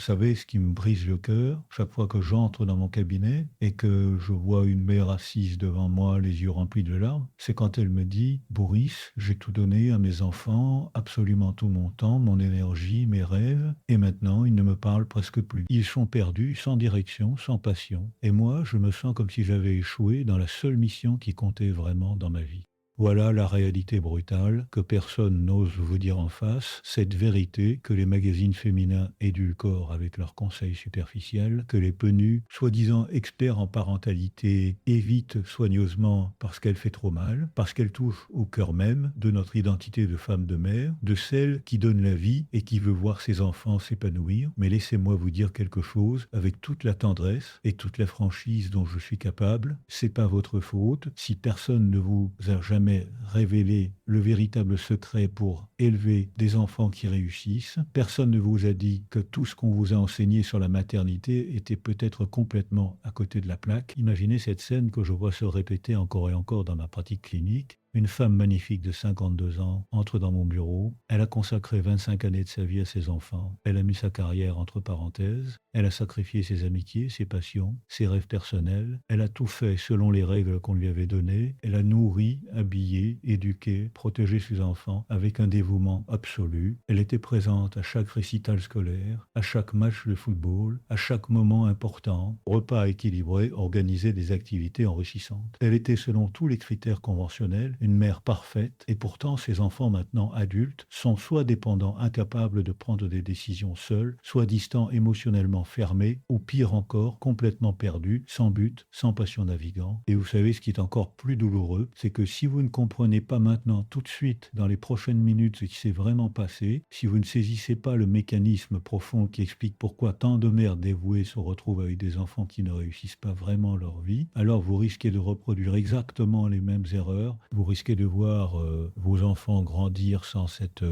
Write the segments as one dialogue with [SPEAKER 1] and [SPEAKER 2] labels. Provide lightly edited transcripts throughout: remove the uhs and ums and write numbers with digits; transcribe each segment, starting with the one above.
[SPEAKER 1] savez, ce qui me brise le cœur, chaque fois que j'entre dans mon cabinet et que je vois une mère assise devant moi, les yeux remplis de larmes, c'est quand elle me dit: «Boris, j'ai tout donné à mes enfants, absolument tout mon temps, mon énergie, mes rêves, et maintenant ils ne me parlent presque plus. Ils sont perdus, sans direction, sans passion. Et moi, je me sens comme si j'avais échoué dans la seule mission qui comptait vraiment dans ma vie». Voilà la réalité brutale que personne n'ose vous dire en face, cette vérité que les magazines féminins édulcorent avec leurs conseils superficiels, que les penus, soi-disant experts en parentalité, évitent soigneusement parce qu'elle fait trop mal, parce qu'elle touche au cœur même de notre identité de femme de mère, de celle qui donne la vie et qui veut voir ses enfants s'épanouir. Mais laissez-moi vous dire quelque chose avec toute la tendresse et toute la franchise dont je suis capable. C'est pas votre faute si personne ne vous a jamais révélé le véritable secret pour élever des enfants qui réussissent. Personne ne vous a dit que tout ce qu'on vous a enseigné sur la maternité était peut-être complètement à côté de la plaque. Imaginez cette scène que je vois se répéter encore et encore dans ma pratique clinique. Une femme magnifique de 52 ans entre dans mon bureau. Elle a consacré 25 années de sa vie à ses enfants. Elle a mis sa carrière entre parenthèses. Elle a sacrifié ses amitiés, ses passions, ses rêves personnels. Elle a tout fait selon les règles qu'on lui avait données. Elle a nourri, habillé, éduqué, protégé ses enfants avec un dévouement absolu. Elle était présente à chaque récital scolaire, à chaque match de football, à chaque moment important, repas équilibrés, organisés, des activités enrichissantes. Elle était selon tous les critères conventionnels une mère parfaite, et pourtant ses enfants maintenant adultes sont soit dépendants, incapables de prendre des décisions seuls, soit distants, émotionnellement fermés, ou pire encore, complètement perdus, sans but, sans passion navigant. Et vous savez ce qui est encore plus douloureux, c'est que si vous ne comprenez pas maintenant, tout de suite, dans les prochaines minutes, ce qui s'est vraiment passé, si vous ne saisissez pas le mécanisme profond qui explique pourquoi tant de mères dévouées se retrouvent avec des enfants qui ne réussissent pas vraiment leur vie, alors vous risquez de reproduire exactement les mêmes erreurs, vous risquez de voir vos enfants grandir sans cette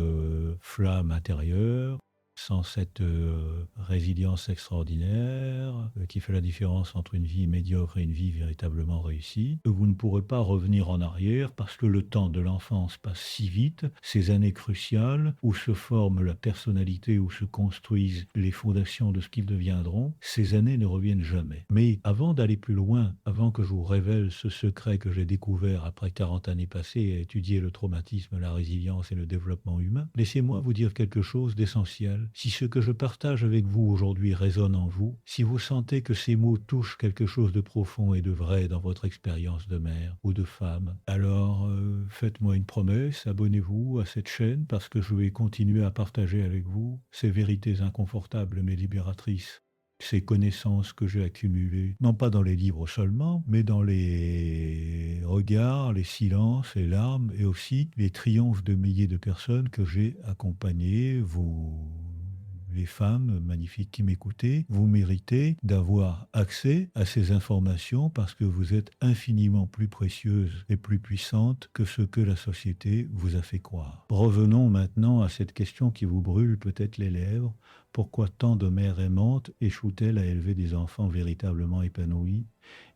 [SPEAKER 1] flamme intérieure, sans cette résilience extraordinaire qui fait la différence entre une vie médiocre et une vie véritablement réussie. Vous ne pourrez pas revenir en arrière parce que le temps de l'enfance passe si vite, ces années cruciales où se forme la personnalité, où se construisent les fondations de ce qu'ils deviendront, ces années ne reviennent jamais. Mais avant d'aller plus loin, avant que je vous révèle ce secret que j'ai découvert après 40 années passées à étudier le traumatisme, la résilience et le développement humain, laissez-moi vous dire quelque chose d'essentiel. Si ce que je partage avec vous aujourd'hui résonne en vous, si vous sentez que ces mots touchent quelque chose de profond et de vrai dans votre expérience de mère ou de femme, alors faites-moi une promesse, abonnez-vous à cette chaîne parce que je vais continuer à partager avec vous ces vérités inconfortables mais libératrices, ces connaissances que j'ai accumulées, non pas dans les livres seulement, mais dans les regards, les silences, les larmes et aussi les triomphes de milliers de personnes que j'ai accompagnées, les femmes magnifiques qui m'écoutez, vous méritez d'avoir accès à ces informations parce que vous êtes infiniment plus précieuses et plus puissantes que ce que la société vous a fait croire. Revenons maintenant à cette question qui vous brûle peut-être les lèvres. Pourquoi tant de mères aimantes échouent-elles à élever des enfants véritablement épanouis?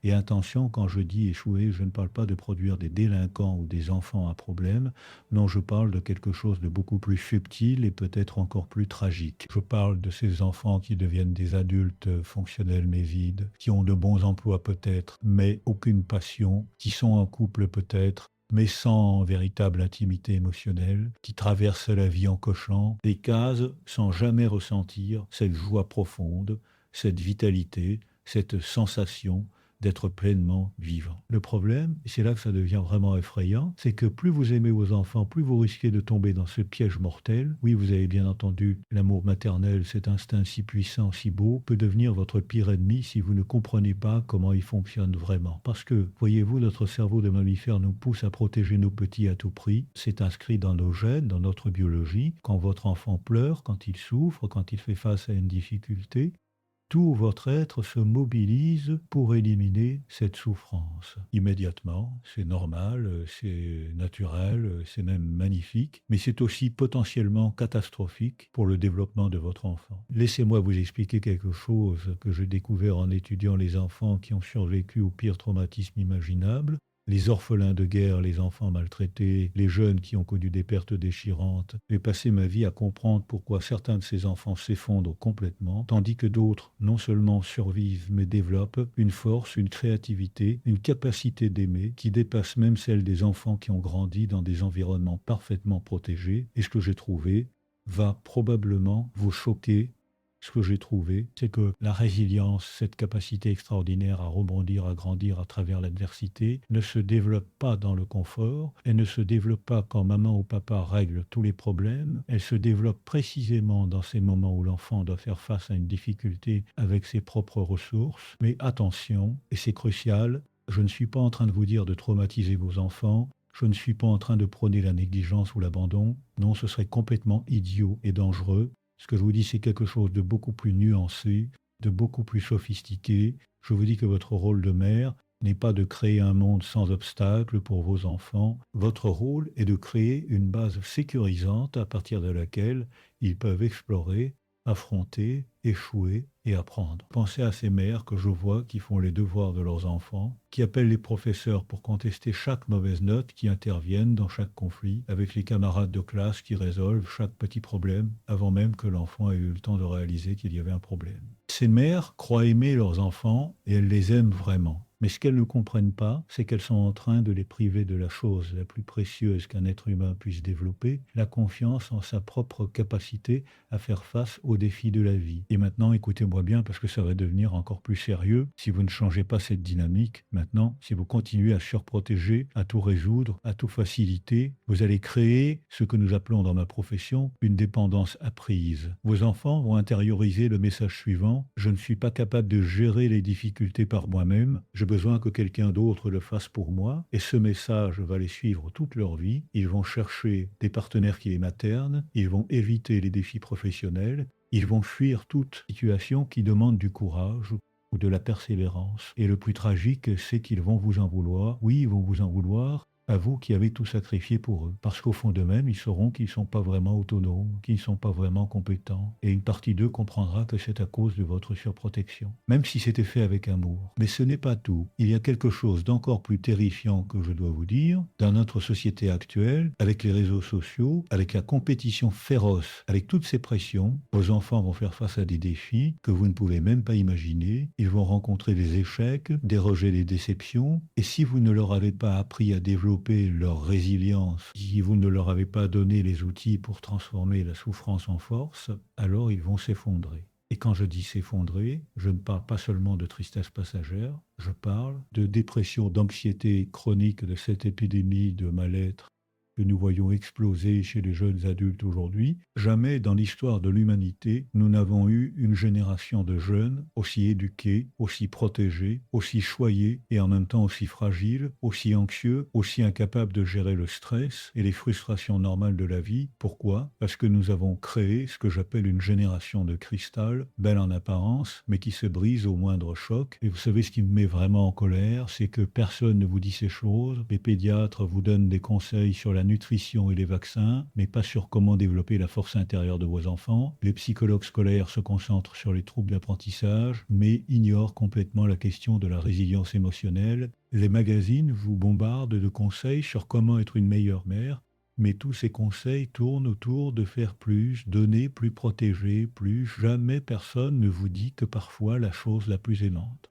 [SPEAKER 1] Et attention, quand je dis échouer, je ne parle pas de produire des délinquants ou des enfants à problème. Non, je parle de quelque chose de beaucoup plus subtil et peut-être encore plus tragique. Je parle de ces enfants qui deviennent des adultes fonctionnels mais vides, qui ont de bons emplois peut-être, mais aucune passion, qui sont en couple peut-être, mais sans véritable intimité émotionnelle, qui traversent la vie en cochant des cases sans jamais ressentir cette joie profonde, cette vitalité, cette sensation d'être pleinement vivant. Le problème, et c'est là que ça devient vraiment effrayant, c'est que plus vous aimez vos enfants, plus vous risquez de tomber dans ce piège mortel. Oui, vous avez bien entendu, l'amour maternel, cet instinct si puissant, si beau, peut devenir votre pire ennemi si vous ne comprenez pas comment il fonctionne vraiment. Parce que, voyez-vous, notre cerveau de mammifère nous pousse à protéger nos petits à tout prix. C'est inscrit dans nos gènes, dans notre biologie. Quand votre enfant pleure, quand il souffre, quand il fait face à une difficulté, tout votre être se mobilise pour éliminer cette souffrance. Immédiatement, c'est normal, c'est naturel, c'est même magnifique, mais c'est aussi potentiellement catastrophique pour le développement de votre enfant. Laissez-moi vous expliquer quelque chose que j'ai découvert en étudiant les enfants qui ont survécu au pire traumatisme imaginable. les orphelins de guerre, les enfants maltraités, les jeunes qui ont connu des pertes déchirantes. J'ai passé ma vie à comprendre pourquoi certains de ces enfants s'effondrent complètement, tandis que d'autres non seulement survivent, mais développent une force, une créativité, une capacité d'aimer qui dépasse même celle des enfants qui ont grandi dans des environnements parfaitement protégés. Et ce que j'ai trouvé va probablement vous choquer. Ce que j'ai trouvé, c'est que la résilience, cette capacité extraordinaire à rebondir, à grandir à travers l'adversité, ne se développe pas dans le confort, elle ne se développe pas quand maman ou papa règle tous les problèmes, elle se développe précisément dans ces moments où l'enfant doit faire face à une difficulté avec ses propres ressources. Mais attention, et c'est crucial, je ne suis pas en train de vous dire de traumatiser vos enfants, je ne suis pas en train de prôner la négligence ou l'abandon. Non, ce serait complètement idiot et dangereux. Ce que je vous dis, c'est quelque chose de beaucoup plus nuancé, de beaucoup plus sophistiqué. Je vous dis que votre rôle de mère n'est pas de créer un monde sans obstacles pour vos enfants. Votre rôle est de créer une base sécurisante à partir de laquelle ils peuvent explorer, affronter, échouer et apprendre. Pensez à ces mères que je vois qui font les devoirs de leurs enfants, qui appellent les professeurs pour contester chaque mauvaise note, qui interviennent dans chaque conflit, avec les camarades de classe qui résolvent chaque petit problème avant même que l'enfant ait eu le temps de réaliser qu'il y avait un problème. Ces mères croient aimer leurs enfants et elles les aiment vraiment. Mais ce qu'elles ne comprennent pas, c'est qu'elles sont en train de les priver de la chose la plus précieuse qu'un être humain puisse développer, la confiance en sa propre capacité à faire face aux défis de la vie. Et maintenant, écoutez-moi bien parce que ça va devenir encore plus sérieux si vous ne changez pas cette dynamique. Maintenant, si vous continuez à surprotéger, à tout résoudre, à tout faciliter, vous allez créer ce que nous appelons dans ma profession une dépendance apprise. Vos enfants vont intérioriser le message suivant: je ne suis pas capable de gérer les difficultés par moi-même, j'ai besoin que quelqu'un d'autre le fasse pour moi, et ce message va les suivre toute leur vie. Ils vont chercher des partenaires qui les maternent, ils vont éviter les défis professionnels, ils vont fuir toute situation qui demande du courage ou de la persévérance. Et le plus tragique, c'est qu'ils vont vous en vouloir. Oui, ils vont vous en vouloir, à vous qui avez tout sacrifié pour eux. Parce qu'au fond d'eux-mêmes, ils sauront qu'ils ne sont pas vraiment autonomes, qu'ils ne sont pas vraiment compétents. Et une partie d'eux comprendra que c'est à cause de votre surprotection. Même si c'était fait avec amour. Mais ce n'est pas tout. Il y a quelque chose d'encore plus terrifiant que je dois vous dire. Dans notre société actuelle, avec les réseaux sociaux, avec la compétition féroce, avec toutes ces pressions, vos enfants vont faire face à des défis que vous ne pouvez même pas imaginer. Ils vont rencontrer des échecs, des rejets, des déceptions. Et si vous ne leur avez pas appris à développer leur résilience, si vous ne leur avez pas donné les outils pour transformer la souffrance en force, alors ils vont s'effondrer. Et quand je dis s'effondrer, je ne parle pas seulement de tristesse passagère, je parle de dépression, d'anxiété chronique, de cette épidémie de mal-être que nous voyons exploser chez les jeunes adultes aujourd'hui. Jamais dans l'histoire de l'humanité, nous n'avons eu une génération de jeunes aussi éduqués, aussi protégés, aussi choyés et en même temps aussi fragiles, aussi anxieux, aussi incapables de gérer le stress et les frustrations normales de la vie. Pourquoi? Parce que nous avons créé ce que j'appelle une génération de cristal, belle en apparence, mais qui se brise au moindre choc. Et vous savez ce qui me met vraiment en colère, c'est que personne ne vous dit ces choses. Les pédiatres vous donnent des conseils sur la nutrition et les vaccins, mais pas sur comment développer la force intérieure de vos enfants. Les psychologues scolaires se concentrent sur les troubles d'apprentissage, mais ignorent complètement la question de la résilience émotionnelle. Les magazines vous bombardent de conseils sur comment être une meilleure mère, mais tous ces conseils tournent autour de faire plus, donner plus, protéger plus. Jamais personne ne vous dit que parfois la chose la plus aimante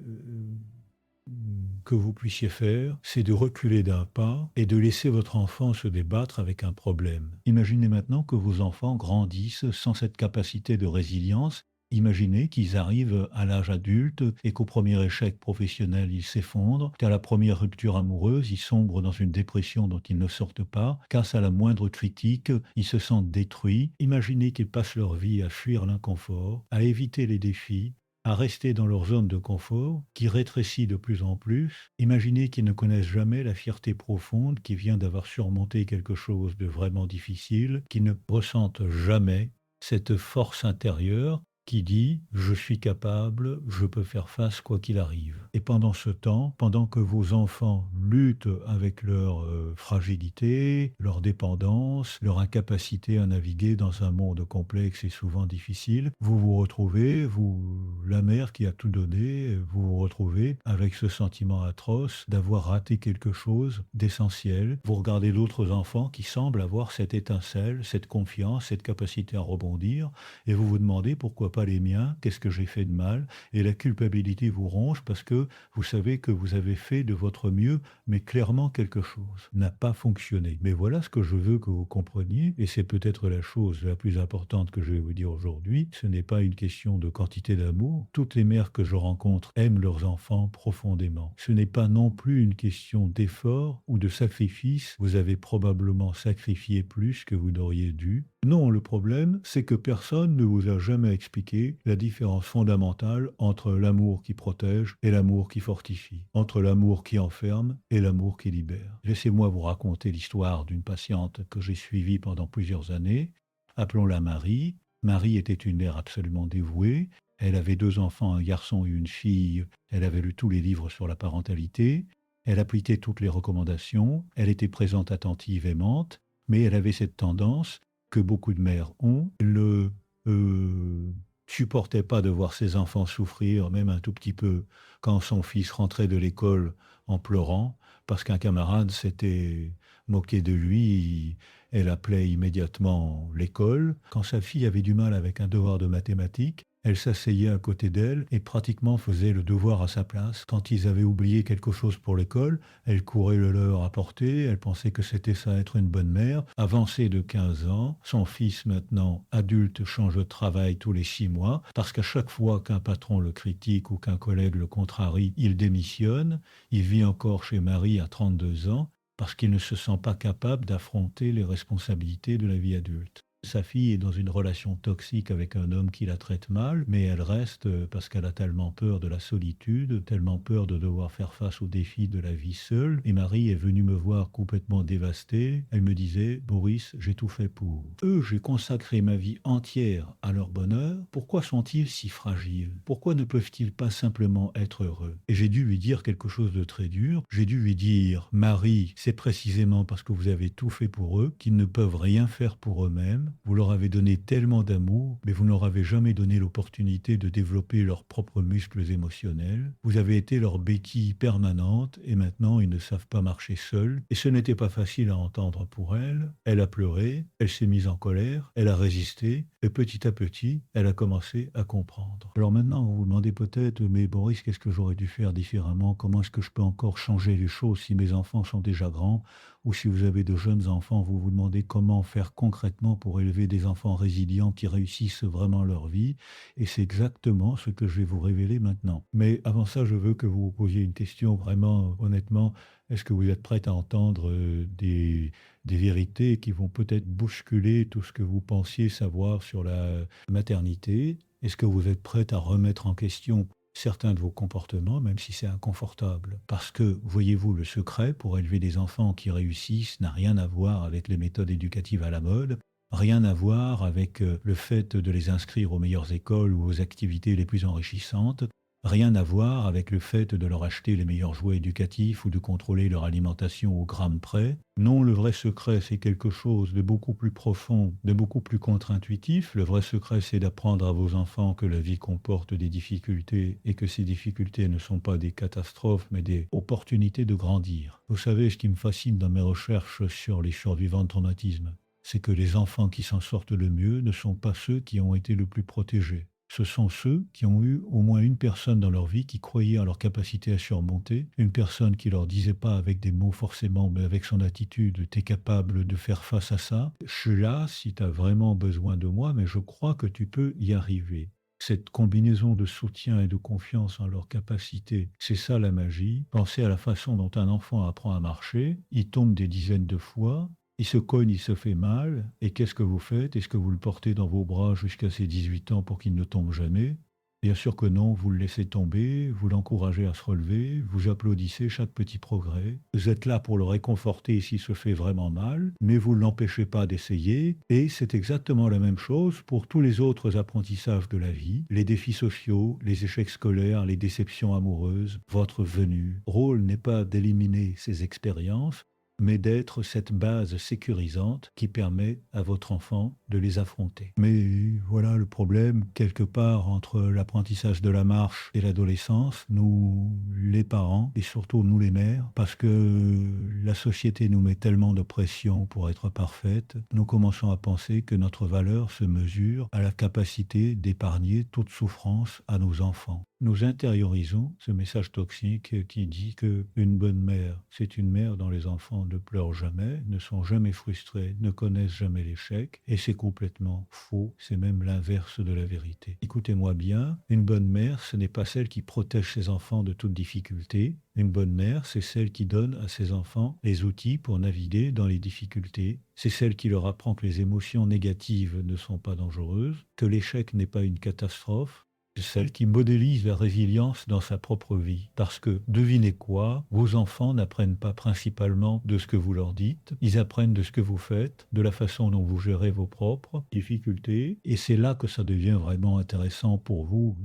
[SPEAKER 1] que vous puissiez faire, c'est de reculer d'un pas et de laisser votre enfant se débattre avec un problème. Imaginez maintenant que vos enfants grandissent sans cette capacité de résilience. Imaginez qu'ils arrivent à l'âge adulte et qu'au premier échec professionnel, ils s'effondrent, qu'à la première rupture amoureuse, ils sombrent dans une dépression dont ils ne sortent pas, qu'à la moindre critique, ils se sentent détruits. Imaginez qu'ils passent leur vie à fuir l'inconfort, à éviter les défis, à rester dans leur zone de confort, qui rétrécit de plus en plus. Imaginez qu'ils ne connaissent jamais la fierté profonde qui vient d'avoir surmonté quelque chose de vraiment difficile, qu'ils ne ressentent jamais cette force intérieure qui dit: «Je suis capable, je peux faire face quoi qu'il arrive». Et pendant ce temps, pendant que vos enfants luttent avec leur, fragilité, leur dépendance, leur incapacité à naviguer dans un monde complexe et souvent difficile, vous vous retrouvez, vous la mère qui a tout donné, vous vous retrouvez avec ce sentiment atroce d'avoir raté quelque chose d'essentiel. Vous regardez d'autres enfants qui semblent avoir cette étincelle, cette confiance, cette capacité à rebondir et vous vous demandez: «Pourquoi pas les miens? Qu'est-ce que j'ai fait de mal?» Et la culpabilité vous ronge parce que vous savez que vous avez fait de votre mieux, mais clairement quelque chose n'a pas fonctionné. Mais voilà ce que je veux que vous compreniez, et c'est peut-être la chose la plus importante que je vais vous dire aujourd'hui. Ce n'est pas une question de quantité d'amour. Toutes les mères que je rencontre aiment leurs enfants profondément. Ce n'est pas non plus une question d'effort ou de sacrifice. Vous avez probablement sacrifié plus que vous n'auriez dû. Non, le problème, c'est que personne ne vous a jamais expliqué la différence fondamentale entre l'amour qui protège et l'amour qui fortifie, entre l'amour qui enferme et l'amour qui libère. Laissez-moi vous raconter l'histoire d'une patiente que j'ai suivie pendant plusieurs années. Appelons-la Marie. Marie était une mère absolument dévouée. Elle avait 2 enfants, un garçon et une fille. Elle avait lu tous les livres sur la parentalité. Elle appliquait toutes les recommandations. Elle était présente, attentive, aimante. Mais elle avait cette tendance que beaucoup de mères ont. Elle ne supportait pas de voir ses enfants souffrir, même un tout petit peu, quand son fils rentrait de l'école en pleurant, parce qu'un camarade s'était moqué de lui. Elle appelait immédiatement l'école. Quand sa fille avait du mal avec un devoir de mathématiques, elle s'asseyait à côté d'elle et pratiquement faisait le devoir à sa place. Quand ils avaient oublié quelque chose pour l'école, elle courait le leur apporter. Elle pensait que c'était ça être une bonne mère. Avancée de 15 ans, son fils maintenant adulte change de travail tous les 6 mois parce qu'à chaque fois qu'un patron le critique ou qu'un collègue le contrarie, il démissionne. Il vit encore chez Marie à 32 ans parce qu'il ne se sent pas capable d'affronter les responsabilités de la vie adulte. Sa fille est dans une relation toxique avec un homme qui la traite mal, mais elle reste parce qu'elle a tellement peur de la solitude, tellement peur de devoir faire face aux défis de la vie seule. Et Marie est venue me voir complètement dévastée. Elle me disait: «Boris, j'ai tout fait pour. Eux, j'ai consacré ma vie entière à leur bonheur. Pourquoi sont-ils si fragiles? Pourquoi ne peuvent-ils pas simplement être heureux?» Et j'ai dû lui dire quelque chose de très dur. J'ai dû lui dire: «Marie, c'est précisément parce que vous avez tout fait pour eux qu'ils ne peuvent rien faire pour eux-mêmes. Vous leur avez donné tellement d'amour, mais vous ne leur avez jamais donné l'opportunité de développer leurs propres muscles émotionnels. Vous avez été leur béquille permanente et maintenant ils ne savent pas marcher seuls.» Et ce n'était pas facile à entendre pour elle. Elle a pleuré, elle s'est mise en colère, elle a résisté et petit à petit, elle a commencé à comprendre. Alors maintenant, vous vous demandez peut-être: «Mais Boris, qu'est-ce que j'aurais dû faire différemment? Comment est-ce que je peux encore changer les choses si mes enfants sont déjà grands?» Ou si vous avez de jeunes enfants, vous vous demandez comment faire concrètement pour élever des enfants résilients qui réussissent vraiment leur vie. Et c'est exactement ce que je vais vous révéler maintenant. Mais avant ça, je veux que vous vous posiez une question vraiment honnêtement. Est-ce que vous êtes prête à entendre des vérités qui vont peut-être bousculer tout ce que vous pensiez savoir sur la maternité? Est-ce que vous êtes prête à remettre en question certains de vos comportements, même si c'est inconfortable? Parce que, voyez-vous, le secret pour élever des enfants qui réussissent n'a rien à voir avec les méthodes éducatives à la mode, rien à voir avec le fait de les inscrire aux meilleures écoles ou aux activités les plus enrichissantes, rien à voir avec le fait de leur acheter les meilleurs jouets éducatifs ou de contrôler leur alimentation au gramme près. Non, le vrai secret, c'est quelque chose de beaucoup plus profond, de beaucoup plus contre-intuitif. Le vrai secret, c'est d'apprendre à vos enfants que la vie comporte des difficultés et que ces difficultés ne sont pas des catastrophes, mais des opportunités de grandir. Vous savez, ce qui me fascine dans mes recherches sur les survivants de traumatisme, c'est que les enfants qui s'en sortent le mieux ne sont pas ceux qui ont été le plus protégés. Ce sont ceux qui ont eu au moins une personne dans leur vie qui croyait en leur capacité à surmonter, une personne qui leur disait pas avec des mots forcément, mais avec son attitude: «Tu es capable de faire face à ça. Je suis là si tu as vraiment besoin de moi, mais je crois que tu peux y arriver.» Cette combinaison de soutien et de confiance en leur capacité, c'est ça la magie. Pensez à la façon dont un enfant apprend à marcher. Il tombe des dizaines de fois. Il se cogne, il se fait mal, et qu'est-ce que vous faites? Est-ce que vous le portez dans vos bras jusqu'à ses 18 ans pour qu'il ne tombe jamais? Bien sûr que non, vous le laissez tomber, vous l'encouragez à se relever, vous applaudissez chaque petit progrès. Vous êtes là pour le réconforter s'il se fait vraiment mal, mais vous ne l'empêchez pas d'essayer. Et c'est exactement la même chose pour tous les autres apprentissages de la vie, les défis sociaux, les échecs scolaires, les déceptions amoureuses, votre venue. Le rôle n'est pas d'éliminer ces expériences, mais d'être cette base sécurisante qui permet à votre enfant de les affronter. Mais voilà le problème, quelque part entre l'apprentissage de la marche et l'adolescence, nous les parents, et surtout nous les mères, parce que la société nous met tellement de pression pour être parfaite, nous commençons à penser que notre valeur se mesure à la capacité d'épargner toute souffrance à nos enfants. Nous intériorisons ce message toxique qui dit que une bonne mère, c'est une mère dont les enfants ne pleurent jamais, ne sont jamais frustrés, ne connaissent jamais l'échec, et c'est complètement faux, c'est même l'inverse de la vérité. Écoutez-moi bien, une bonne mère, ce n'est pas celle qui protège ses enfants de toute difficulté. Une bonne mère, c'est celle qui donne à ses enfants les outils pour naviguer dans les difficultés. C'est celle qui leur apprend que les émotions négatives ne sont pas dangereuses, que l'échec n'est pas une catastrophe, celle qui modélise la résilience dans sa propre vie. Parce que, devinez quoi, vos enfants n'apprennent pas principalement de ce que vous leur dites, ils apprennent de ce que vous faites, de la façon dont vous gérez vos propres difficultés, et c'est là que ça devient vraiment intéressant pour vous,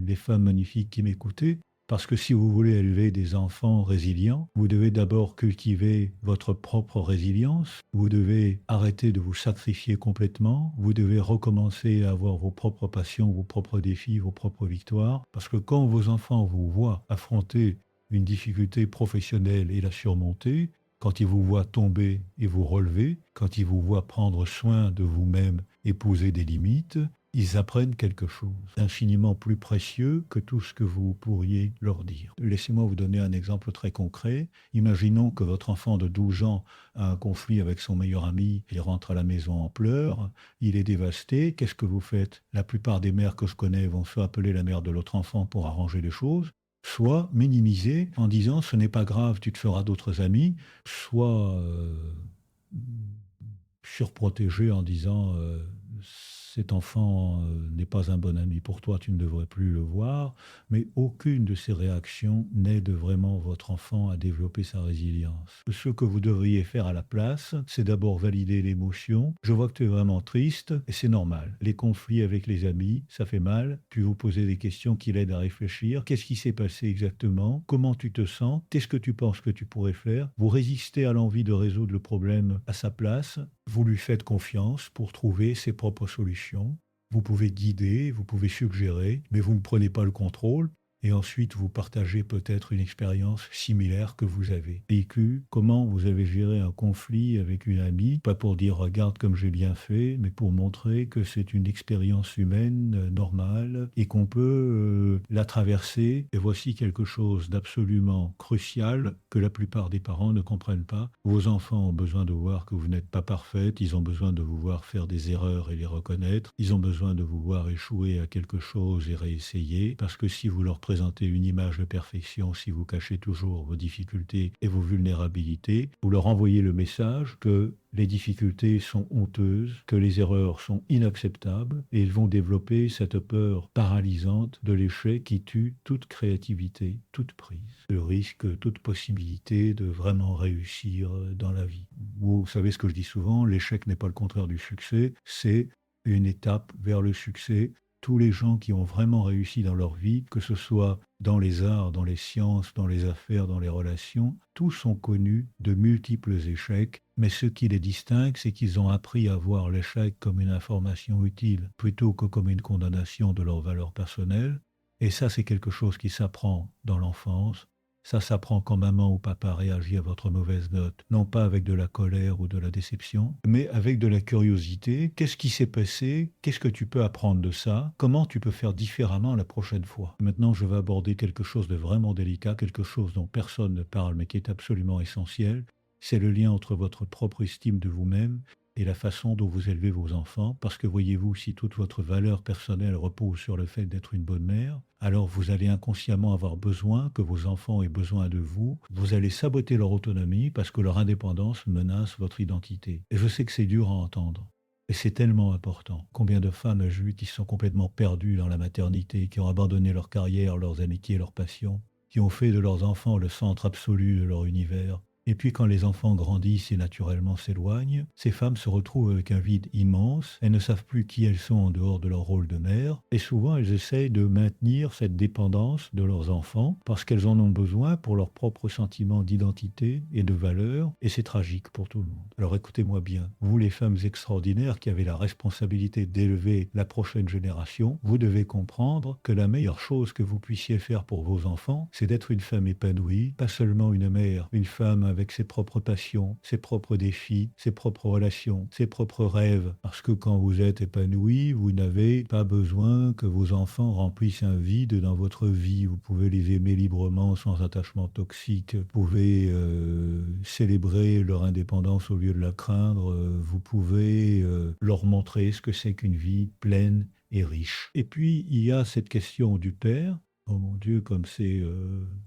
[SPEAKER 1] les femmes magnifiques qui m'écoutez, parce que si vous voulez élever des enfants résilients, vous devez d'abord cultiver votre propre résilience, vous devez arrêter de vous sacrifier complètement, vous devez recommencer à avoir vos propres passions, vos propres défis, vos propres victoires, parce que quand vos enfants vous voient affronter une difficulté professionnelle et la surmonter, quand ils vous voient tomber et vous relever, quand ils vous voient prendre soin de vous-même et poser des limites, ils apprennent quelque chose d'infiniment plus précieux que tout ce que vous pourriez leur dire. Laissez-moi vous donner un exemple très concret. Imaginons que votre enfant de 12 ans a un conflit avec son meilleur ami, il rentre à la maison en pleurs, il est dévasté. Qu'est-ce que vous faites? La plupart des mères que je connais vont soit appeler la mère de l'autre enfant pour arranger les choses, soit minimiser en disant ce n'est pas grave, tu te feras d'autres amis, soit surprotéger en disant cet enfant n'est pas un bon ami pour toi, tu ne devrais plus le voir, mais aucune de ces réactions n'aide vraiment votre enfant à développer sa résilience. Ce que vous devriez faire à la place, c'est d'abord valider l'émotion. Je vois que tu es vraiment triste, et c'est normal. Les conflits avec les amis, ça fait mal, puis vous posez des questions qui l'aident à réfléchir. Qu'est-ce qui s'est passé exactement? Comment tu te sens? Qu'est-ce que tu penses que tu pourrais faire? Vous résistez à l'envie de résoudre le problème à sa place, vous lui faites confiance pour trouver ses propres solutions. Vous pouvez guider, vous pouvez suggérer, mais vous ne prenez pas le contrôle. Et ensuite, vous partagez peut-être une expérience similaire que vous avez vécue. Comment vous avez géré un conflit avec une amie, pas pour dire regarde comme j'ai bien fait, mais pour montrer que c'est une expérience humaine normale et qu'on peut la traverser. Et voici quelque chose d'absolument crucial que la plupart des parents ne comprennent pas. Vos enfants ont besoin de voir que vous n'êtes pas parfaite, ils ont besoin de vous voir faire des erreurs et les reconnaître, ils ont besoin de vous voir échouer à quelque chose et réessayer, parce que si vous leur présentez une image de perfection, si vous cachez toujours vos difficultés et vos vulnérabilités, vous leur envoyez le message que les difficultés sont honteuses, que les erreurs sont inacceptables, et ils vont développer cette peur paralysante de l'échec qui tue toute créativité, toute prise, le risque, toute possibilité de vraiment réussir dans la vie. Vous savez ce que je dis souvent, l'échec n'est pas le contraire du succès, c'est une étape vers le succès. Tous les gens qui ont vraiment réussi dans leur vie, que ce soit dans les arts, dans les sciences, dans les affaires, dans les relations, tous ont connu de multiples échecs, mais ce qui les distingue, c'est qu'ils ont appris à voir l'échec comme une information utile plutôt que comme une condamnation de leur valeur personnelle. Et ça, c'est quelque chose qui s'apprend dans l'enfance. Ça s'apprend quand maman ou papa réagit à votre mauvaise note, non pas avec de la colère ou de la déception, mais avec de la curiosité. Qu'est-ce qui s'est passé? Qu'est-ce que tu peux apprendre de ça? Comment tu peux faire différemment la prochaine fois? Maintenant, je vais aborder quelque chose de vraiment délicat, quelque chose dont personne ne parle, mais qui est absolument essentiel. C'est le lien entre votre propre estime de vous-même et la façon dont vous élevez vos enfants, parce que voyez-vous, si toute votre valeur personnelle repose sur le fait d'être une bonne mère, alors vous allez inconsciemment avoir besoin que vos enfants aient besoin de vous, vous allez saboter leur autonomie parce que leur indépendance menace votre identité. Et je sais que c'est dur à entendre. Et c'est tellement important. Combien de femmes j'ai vues qui se sont complètement perdues dans la maternité, qui ont abandonné leur carrière, leurs amitiés, leurs passions, qui ont fait de leurs enfants le centre absolu de leur univers. Et puis quand les enfants grandissent et naturellement s'éloignent, ces femmes se retrouvent avec un vide immense, elles ne savent plus qui elles sont en dehors de leur rôle de mère, et souvent elles essayent de maintenir cette dépendance de leurs enfants parce qu'elles en ont besoin pour leur propre sentiment d'identité et de valeur, et c'est tragique pour tout le monde. Alors écoutez-moi bien, vous les femmes extraordinaires qui avez la responsabilité d'élever la prochaine génération, vous devez comprendre que la meilleure chose que vous puissiez faire pour vos enfants, c'est d'être une femme épanouie, pas seulement une mère, une femme avec ses propres passions, ses propres défis, ses propres relations, ses propres rêves. Parce que quand vous êtes épanoui, vous n'avez pas besoin que vos enfants remplissent un vide dans votre vie. Vous pouvez les aimer librement, sans attachement toxique. Vous pouvez célébrer leur indépendance au lieu de la craindre. Vous pouvez leur montrer ce que c'est qu'une vie pleine et riche. Et puis, il y a cette question du père. Oh mon Dieu, comme c'est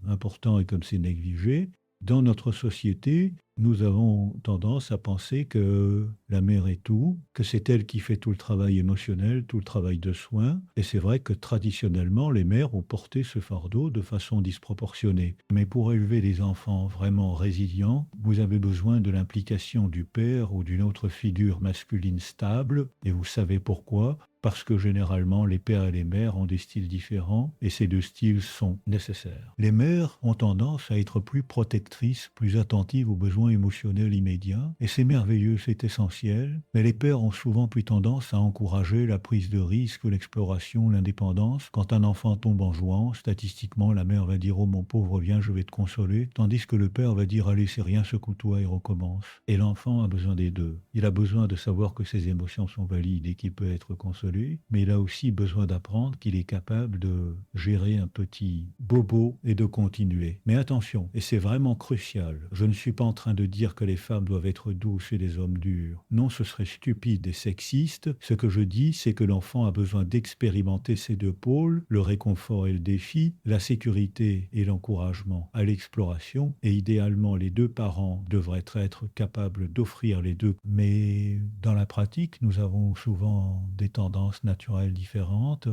[SPEAKER 1] important et comme c'est négligé. Dans notre société, nous avons tendance à penser que la mère est tout, que c'est elle qui fait tout le travail émotionnel, tout le travail de soins. Et c'est vrai que traditionnellement, les mères ont porté ce fardeau de façon disproportionnée. Mais pour élever des enfants vraiment résilients, vous avez besoin de l'implication du père ou d'une autre figure masculine stable. Et vous savez pourquoi ? Parce que généralement, les pères et les mères ont des styles différents et ces deux styles sont nécessaires. Les mères ont tendance à être plus protectrices, plus attentives aux besoins émotionnels immédiats, et c'est merveilleux, c'est essentiel, mais les pères ont souvent plus tendance à encourager la prise de risque, l'exploration, l'indépendance. Quand un enfant tombe en jouant, statistiquement, la mère va dire « Oh mon pauvre, viens, je vais te consoler », tandis que le père va dire « Allez, c'est rien, secoue-toi et recommence ». Et l'enfant a besoin des deux. Il a besoin de savoir que ses émotions sont valides et qu'il peut être consolé, mais il a aussi besoin d'apprendre qu'il est capable de gérer un petit bobo et de continuer. Mais attention, et c'est vraiment crucial, je ne suis pas en train de dire que les femmes doivent être douces et les hommes durs. Non, ce serait stupide et sexiste. Ce que je dis, c'est que l'enfant a besoin d'expérimenter ces deux pôles, le réconfort et le défi, la sécurité et l'encouragement à l'exploration, et idéalement les deux parents devraient être capables d'offrir les deux. Mais dans la pratique, nous avons souvent des tendances naturelles différentes.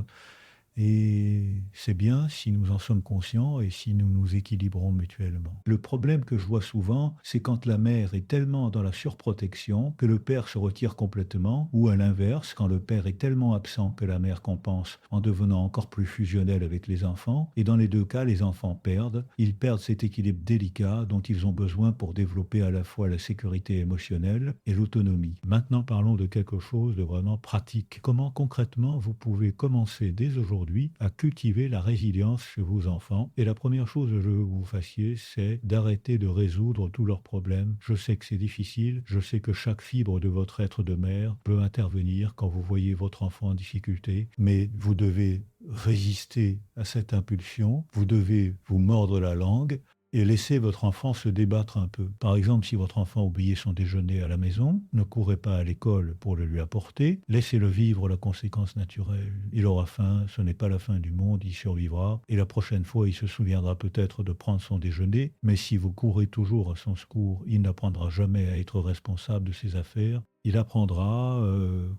[SPEAKER 1] Et c'est bien si nous en sommes conscients et si nous nous équilibrons mutuellement. Le problème que je vois souvent, c'est quand la mère est tellement dans la surprotection que le père se retire complètement, ou à l'inverse, quand le père est tellement absent que la mère compense en devenant encore plus fusionnelle avec les enfants. Et dans les deux cas, les enfants perdent. Ils perdent cet équilibre délicat dont ils ont besoin pour développer à la fois la sécurité émotionnelle et l'autonomie. Maintenant, parlons de quelque chose de vraiment pratique. Comment concrètement vous pouvez commencer dès aujourd'hui à cultiver la résilience chez vos enfants. Et la première chose que je veux que vous fassiez, c'est d'arrêter de résoudre tous leurs problèmes. Je sais que c'est difficile, je sais que chaque fibre de votre être de mère peut intervenir quand vous voyez votre enfant en difficulté, mais vous devez résister à cette impulsion, vous devez vous mordre la langue, et laissez votre enfant se débattre un peu. Par exemple, si votre enfant oubliait son déjeuner à la maison, ne courez pas à l'école pour le lui apporter, laissez-le vivre la conséquence naturelle. Il aura faim, ce n'est pas la fin du monde, il survivra, et la prochaine fois, il se souviendra peut-être de prendre son déjeuner, mais si vous courez toujours à son secours, il n'apprendra jamais à être responsable de ses affaires. Il apprendra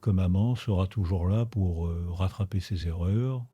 [SPEAKER 1] que maman sera toujours là pour rattraper ses erreurs,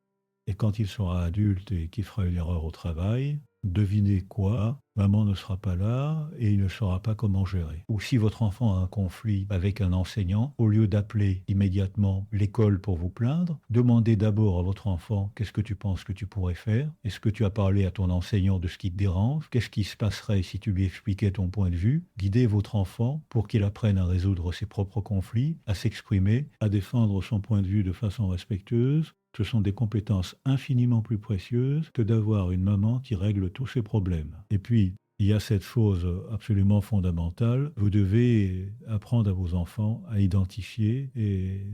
[SPEAKER 1] et quand il sera adulte et qu'il fera une erreur au travail, devinez quoi? Maman ne sera pas là et il ne saura pas comment gérer. Ou si votre enfant a un conflit avec un enseignant, au lieu d'appeler immédiatement l'école pour vous plaindre, demandez d'abord à votre enfant qu'est-ce que tu penses que tu pourrais faire? Est-ce que tu as parlé à ton enseignant de ce qui te dérange? Qu'est-ce qui se passerait si tu lui expliquais ton point de vue? Guidez votre enfant pour qu'il apprenne à résoudre ses propres conflits, à s'exprimer, à défendre son point de vue de façon respectueuse. Ce sont des compétences infiniment plus précieuses que d'avoir une maman qui règle tous ses problèmes. Et puis, il y a cette chose absolument fondamentale, vous devez apprendre à vos enfants à identifier et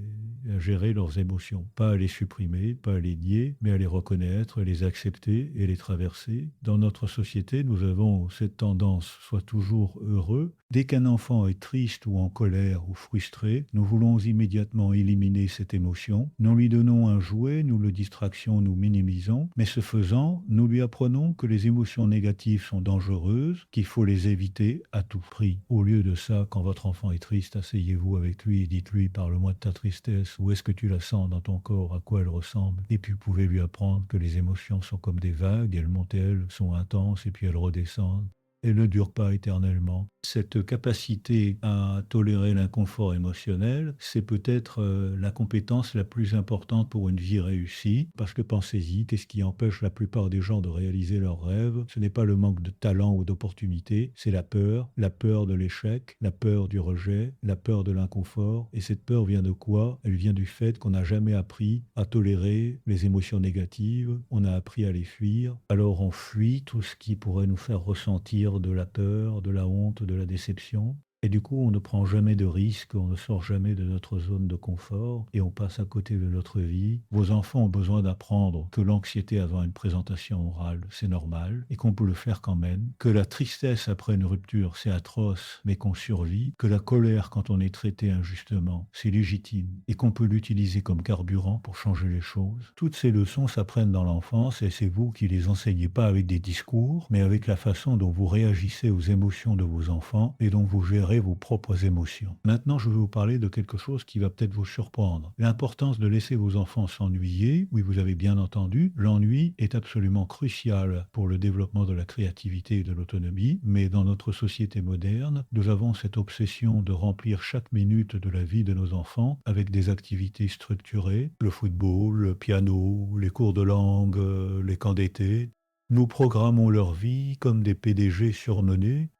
[SPEAKER 1] à gérer leurs émotions. Pas à les supprimer, pas à les nier, mais à les reconnaître, les accepter et les traverser. Dans notre société, nous avons cette tendance, soit toujours heureux. Dès qu'un enfant est triste ou en colère ou frustré, nous voulons immédiatement éliminer cette émotion. Nous lui donnons un jouet, nous le distraction, nous minimisons, mais ce faisant, nous lui apprenons que les émotions négatives sont dangereuses dangereuses qu'il faut les éviter à tout prix. Au lieu de ça, quand votre enfant est triste, asseyez-vous avec lui et dites-lui, parle-moi de ta tristesse, où est-ce que tu la sens dans ton corps, à quoi elle ressemble. Et puis vous pouvez lui apprendre que les émotions sont comme des vagues, elles montent et elles sont intenses et puis elles redescendent. Elles ne durent pas éternellement. Cette capacité à tolérer l'inconfort émotionnel, c'est peut-être la compétence la plus importante pour une vie réussie. Parce que pensez-y, qu'est-ce qui empêche la plupart des gens de réaliser leurs rêves? Ce n'est pas le manque de talent ou d'opportunité, c'est la peur de l'échec, la peur du rejet, la peur de l'inconfort. Et cette peur vient de quoi? Elle vient du fait qu'on n'a jamais appris à tolérer les émotions négatives, on a appris à les fuir. Alors on fuit tout ce qui pourrait nous faire ressentir de la peur, de la honte, de la déception. Et du coup, on ne prend jamais de risques, on ne sort jamais de notre zone de confort et on passe à côté de notre vie. Vos enfants ont besoin d'apprendre que l'anxiété avant une présentation orale, c'est normal et qu'on peut le faire quand même. Que la tristesse après une rupture, c'est atroce, mais qu'on survit. Que la colère quand on est traité injustement, c'est légitime et qu'on peut l'utiliser comme carburant pour changer les choses. Toutes ces leçons s'apprennent dans l'enfance et c'est vous qui les enseignez pas avec des discours, mais avec la façon dont vous réagissez aux émotions de vos enfants et dont vous gérez vos propres émotions. Maintenant, je vais vous parler de quelque chose qui va peut-être vous surprendre. L'importance de laisser vos enfants s'ennuyer. Oui, vous avez bien entendu, l'ennui est absolument crucial pour le développement de la créativité et de l'autonomie, mais dans notre société moderne, nous avons cette obsession de remplir chaque minute de la vie de nos enfants avec des activités structurées, le football, le piano, les cours de langue, les camps d'été. Nous programmons leur vie comme des PDG surmenés.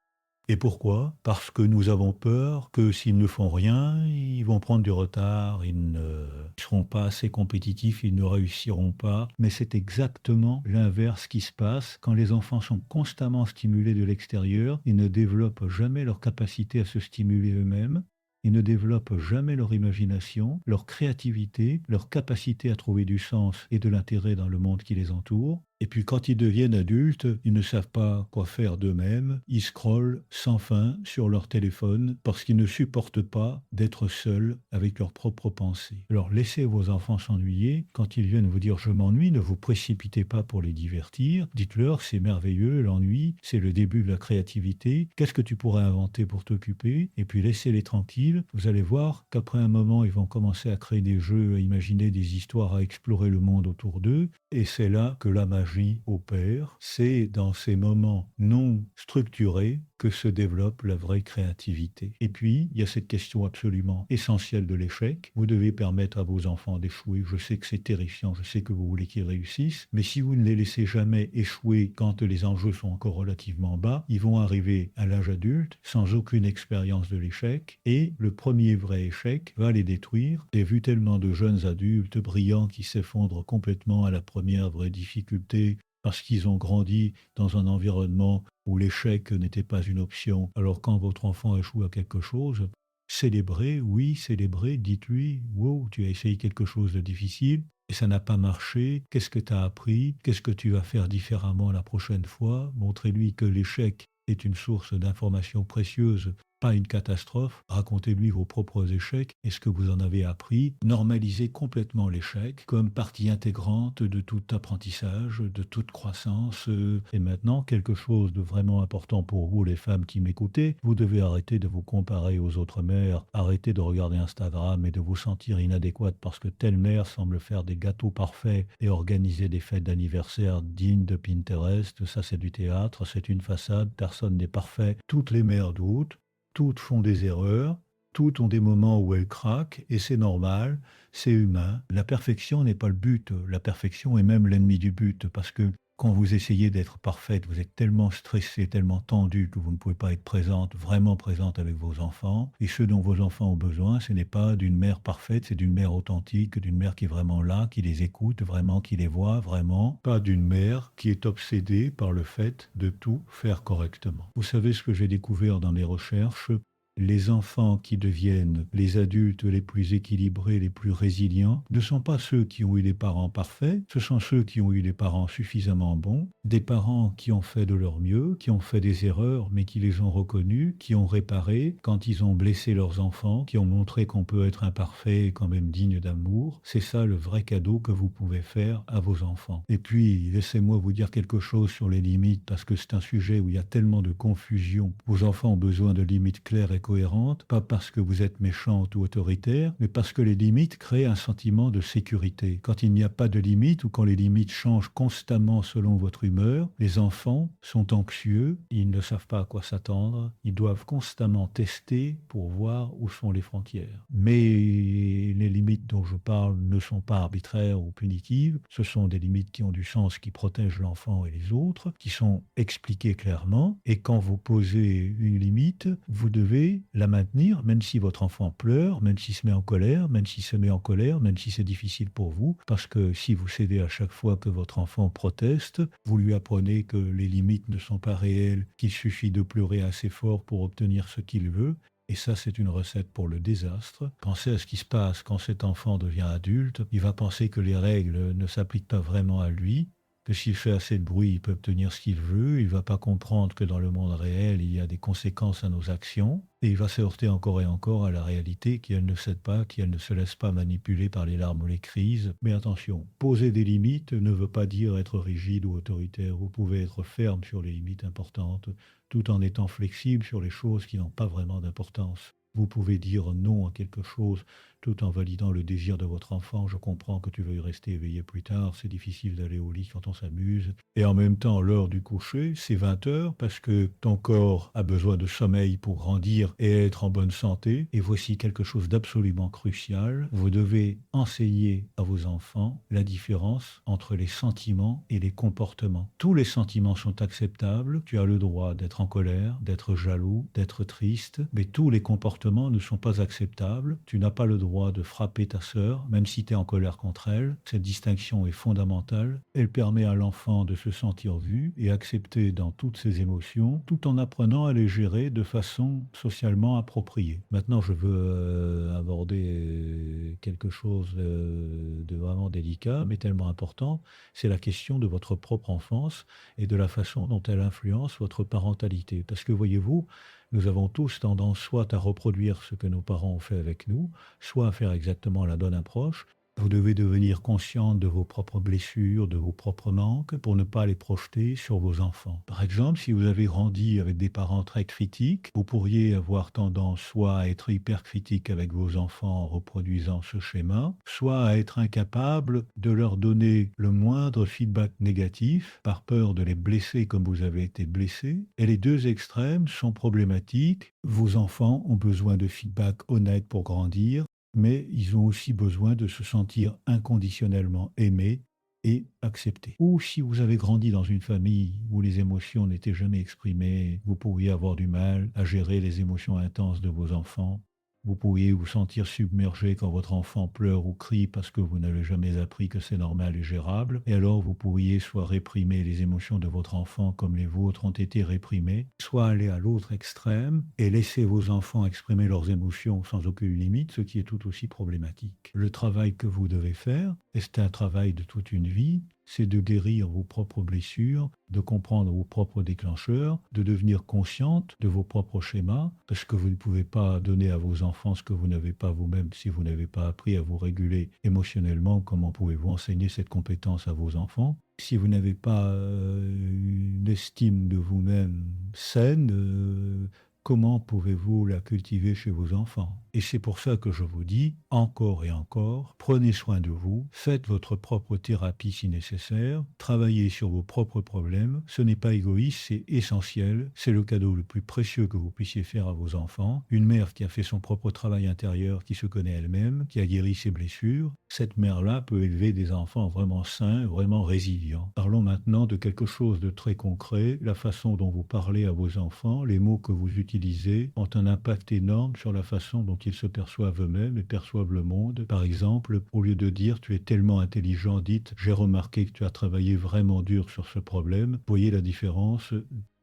[SPEAKER 1] Et pourquoi? Parce que nous avons peur que s'ils ne font rien, ils vont prendre du retard, ils ne seront pas assez compétitifs, ils ne réussiront pas. Mais c'est exactement l'inverse qui se passe. Quand les enfants sont constamment stimulés de l'extérieur, ils ne développent jamais leur capacité à se stimuler eux-mêmes. Ils ne développent jamais leur imagination, leur créativité, leur capacité à trouver du sens et de l'intérêt dans le monde qui les entoure. Et puis quand ils deviennent adultes, ils ne savent pas quoi faire d'eux-mêmes. Ils scrollent sans fin sur leur téléphone parce qu'ils ne supportent pas d'être seuls avec leurs propres pensées. Alors laissez vos enfants s'ennuyer. Quand ils viennent vous dire je m'ennuie, ne vous précipitez pas pour les divertir. Dites-leur c'est merveilleux, l'ennui, c'est le début de la créativité. Qu'est-ce que tu pourrais inventer pour t'occuper? Et puis laissez-les tranquilles. Vous allez voir qu'après un moment, ils vont commencer à créer des jeux, à imaginer des histoires, à explorer le monde autour d'eux. Et c'est là que la magie opère. C'est dans ces moments non structurés que se développe la vraie créativité. Et puis, il y a cette question absolument essentielle de l'échec. Vous devez permettre à vos enfants d'échouer. Je sais que c'est terrifiant, je sais que vous voulez qu'ils réussissent, mais si vous ne les laissez jamais échouer quand les enjeux sont encore relativement bas, ils vont arriver à l'âge adulte sans aucune expérience de l'échec et le premier vrai échec va les détruire. J'ai vu tellement de jeunes adultes brillants qui s'effondrent complètement à la première vraie difficulté parce qu'ils ont grandi dans un environnement où l'échec n'était pas une option. Alors quand votre enfant échoue à quelque chose, célébrez, oui, célébrez, dites-lui, wow, tu as essayé quelque chose de difficile et ça n'a pas marché, qu'est-ce que tu as appris, qu'est-ce que tu vas faire différemment la prochaine fois, montrez-lui que l'échec est une source d'informations précieuses, pas une catastrophe. Racontez-lui vos propres échecs et ce que vous en avez appris. Normalisez complètement l'échec comme partie intégrante de tout apprentissage, de toute croissance. Et maintenant, quelque chose de vraiment important pour vous, les femmes qui m'écoutez, vous devez arrêter de vous comparer aux autres mères, arrêter de regarder Instagram et de vous sentir inadéquate parce que telle mère semble faire des gâteaux parfaits et organiser des fêtes d'anniversaire dignes de Pinterest. Ça, c'est du théâtre, c'est une façade, personne n'est parfait. Toutes les mères doutent. Toutes font des erreurs, toutes ont des moments où elles craquent, et c'est normal, c'est humain. La perfection n'est pas le but, la perfection est même l'ennemi du but, parce que quand vous essayez d'être parfaite, vous êtes tellement stressé, tellement tendu que vous ne pouvez pas être présente, vraiment présente avec vos enfants. Et ce dont vos enfants ont besoin, ce n'est pas d'une mère parfaite, c'est d'une mère authentique, d'une mère qui est vraiment là, qui les écoute vraiment, qui les voit vraiment. Pas d'une mère qui est obsédée par le fait de tout faire correctement. Vous savez ce que j'ai découvert dans les recherches? Les enfants qui deviennent les adultes les plus équilibrés, les plus résilients, ne sont pas ceux qui ont eu des parents parfaits, ce sont ceux qui ont eu des parents suffisamment bons, des parents qui ont fait de leur mieux, qui ont fait des erreurs, mais qui les ont reconnues, qui ont réparé quand ils ont blessé leurs enfants, qui ont montré qu'on peut être imparfait et quand même digne d'amour. C'est ça le vrai cadeau que vous pouvez faire à vos enfants. Et puis, laissez-moi vous dire quelque chose sur les limites, parce que c'est un sujet où il y a tellement de confusion. Vos enfants ont besoin de limites claires et cohérente, pas parce que vous êtes méchante ou autoritaire, mais parce que les limites créent un sentiment de sécurité. Quand il n'y a pas de limites ou quand les limites changent constamment selon votre humeur, les enfants sont anxieux, ils ne savent pas à quoi s'attendre, ils doivent constamment tester pour voir où sont les frontières. Mais les limites dont je parle ne sont pas arbitraires ou punitives, ce sont des limites qui ont du sens, qui protègent l'enfant et les autres, qui sont expliquées clairement, et quand vous posez une limite, vous devez la maintenir, même si votre enfant pleure, même s'il se met en colère, même s'il se met en colère, même si c'est difficile pour vous, parce que si vous cédez à chaque fois que votre enfant proteste, vous lui apprenez que les limites ne sont pas réelles, qu'il suffit de pleurer assez fort pour obtenir ce qu'il veut. Et ça, c'est une recette pour le désastre. Pensez à ce qui se passe quand cet enfant devient adulte. Il va penser que les règles ne s'appliquent pas vraiment à lui, que s'il fait assez de bruit, il peut obtenir ce qu'il veut. Il ne va pas comprendre que dans le monde réel, il y a des conséquences à nos actions. Et il va se heurter encore et encore à la réalité qu'elle ne cède pas, qu'elle ne se laisse pas manipuler par les larmes ou les crises. Mais attention, poser des limites ne veut pas dire être rigide ou autoritaire. Vous pouvez être ferme sur les limites importantes, tout en étant flexible sur les choses qui n'ont pas vraiment d'importance. Vous pouvez dire non à quelque chose tout en validant le désir de votre enfant. Je comprends que tu veuilles rester éveillé plus tard, c'est difficile d'aller au lit quand on s'amuse. Et en même temps, l'heure du coucher, c'est 20 heures parce que ton corps a besoin de sommeil pour grandir et être en bonne santé. Et voici quelque chose d'absolument crucial. Vous devez enseigner à vos enfants la différence entre les sentiments et les comportements. Tous les sentiments sont acceptables. Tu as le droit d'être en colère, d'être jaloux, d'être triste, mais tous les comportements ne sont pas acceptables. Tu n'as pas le droit de frapper ta sœur, même si tu es en colère contre elle. Cette distinction est fondamentale. Elle permet à l'enfant de se sentir vu et accepté dans toutes ses émotions, tout en apprenant à les gérer de façon socialement appropriée. Maintenant, je veux aborder quelque chose de vraiment délicat, mais tellement important. C'est la question de votre propre enfance et de la façon dont elle influence votre parentalité. Parce que voyez-vous, nous avons tous tendance soit à reproduire ce que nos parents ont fait avec nous, soit à faire exactement la bonne approche. Vous devez devenir conscient de vos propres blessures, de vos propres manques, pour ne pas les projeter sur vos enfants. Par exemple, si vous avez grandi avec des parents très critiques, vous pourriez avoir tendance soit à être hyper critique avec vos enfants en reproduisant ce schéma, soit à être incapable de leur donner le moindre feedback négatif par peur de les blesser comme vous avez été blessé. Et les deux extrêmes sont problématiques. Vos enfants ont besoin de feedback honnête pour grandir, mais ils ont aussi besoin de se sentir inconditionnellement aimés et acceptés. Ou si vous avez grandi dans une famille où les émotions n'étaient jamais exprimées, vous pourriez avoir du mal à gérer les émotions intenses de vos enfants. Vous pourriez vous sentir submergé quand votre enfant pleure ou crie parce que vous n'avez jamais appris que c'est normal et gérable. Et alors vous pourriez soit réprimer les émotions de votre enfant comme les vôtres ont été réprimées, soit aller à l'autre extrême et laisser vos enfants exprimer leurs émotions sans aucune limite, ce qui est tout aussi problématique. Le travail que vous devez faire, et c'est un travail de toute une vie, c'est de guérir vos propres blessures, de comprendre vos propres déclencheurs, de devenir consciente de vos propres schémas, parce que vous ne pouvez pas donner à vos enfants ce que vous n'avez pas vous-même si vous n'avez pas appris à vous réguler émotionnellement. Comment pouvez-vous enseigner cette compétence à vos enfants? Si vous n'avez pas une estime de vous-même saine, comment pouvez-vous la cultiver chez vos enfants? Et c'est pour ça que je vous dis, encore et encore, prenez soin de vous, faites votre propre thérapie si nécessaire, travaillez sur vos propres problèmes. Ce n'est pas égoïste, c'est essentiel. C'est le cadeau le plus précieux que vous puissiez faire à vos enfants. Une mère qui a fait son propre travail intérieur, qui se connaît elle-même, qui a guéri ses blessures, cette mère-là peut élever des enfants vraiment sains, vraiment résilients. Parlons maintenant de quelque chose de très concret. La façon dont vous parlez à vos enfants, les mots que vous utilisez ont un impact énorme sur la façon dont ils se perçoivent eux-mêmes et perçoivent le monde. Par exemple, au lieu de dire tu es tellement intelligent, dites j'ai remarqué que tu as travaillé vraiment dur sur ce problème. Voyez la différence.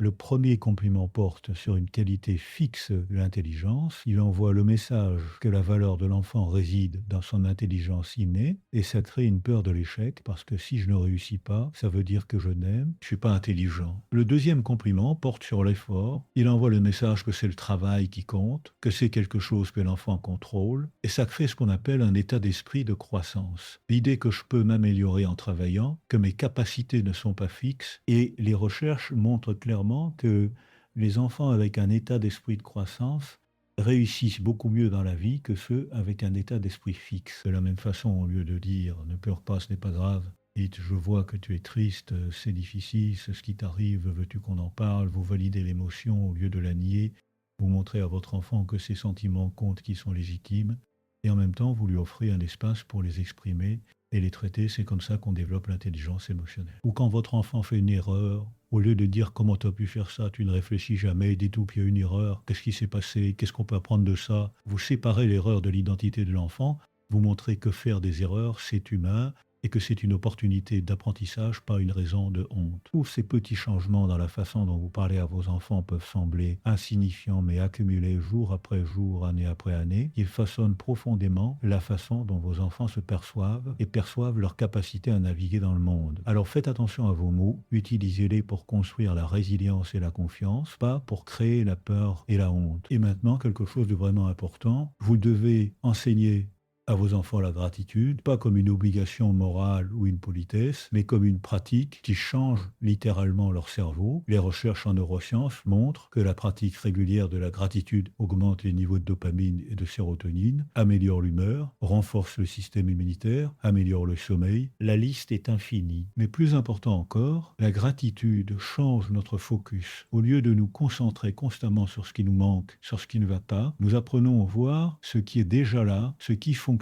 [SPEAKER 1] Le premier compliment porte sur une qualité fixe de l'intelligence. Il envoie le message que la valeur de l'enfant réside dans son intelligence innée et ça crée une peur de l'échec parce que si je ne réussis pas, ça veut dire que je n'aime, je suis pas intelligent. Le deuxième compliment porte sur l'effort. Il envoie le message que c'est le travail qui compte, que c'est quelque chose que l'enfant contrôle et ça crée ce qu'on appelle un état d'esprit de croissance. L'idée que je peux m'améliorer en travaillant, que mes capacités ne sont pas fixes et les recherches montrent clairement que les enfants avec un état d'esprit de croissance réussissent beaucoup mieux dans la vie que ceux avec un état d'esprit fixe. De la même façon, au lieu de dire ne pleure pas, ce n'est pas grave, dites je vois que tu es triste, c'est difficile, c'est ce qui t'arrive, veux-tu qu'on en parle, vous validez l'émotion au lieu de la nier, vous montrez à votre enfant que ses sentiments comptent, qu'ils sont légitimes, et en même temps vous lui offrez un espace pour les exprimer et les traiter, c'est comme ça qu'on développe l'intelligence émotionnelle. Ou quand votre enfant fait une erreur, au lieu de dire comment tu as pu faire ça, tu ne réfléchis jamais, dis tout, puis il y a une erreur, qu'est-ce qui s'est passé, qu'est-ce qu'on peut apprendre de ça, vous séparez l'erreur de l'identité de l'enfant, vous montrez que faire des erreurs, c'est humain, et que c'est une opportunité d'apprentissage, pas une raison de honte. Tous ces petits changements dans la façon dont vous parlez à vos enfants peuvent sembler insignifiants, mais accumulés jour après jour, année après année. Ils façonnent profondément la façon dont vos enfants se perçoivent et perçoivent leur capacité à naviguer dans le monde. Alors faites attention à vos mots, utilisez-les pour construire la résilience et la confiance, pas pour créer la peur et la honte. Et maintenant, quelque chose de vraiment important, vous devez enseigner à vos enfants la gratitude, pas comme une obligation morale ou une politesse, mais comme une pratique qui change littéralement leur cerveau. Les recherches en neurosciences montrent que la pratique régulière de la gratitude augmente les niveaux de dopamine et de sérotonine, améliore l'humeur, renforce le système immunitaire, améliore le sommeil. La liste est infinie. Mais plus important encore, la gratitude change notre focus. Au lieu de nous concentrer constamment sur ce qui nous manque, sur ce qui ne va pas, nous apprenons à voir ce qui est déjà là, ce qui fonctionne.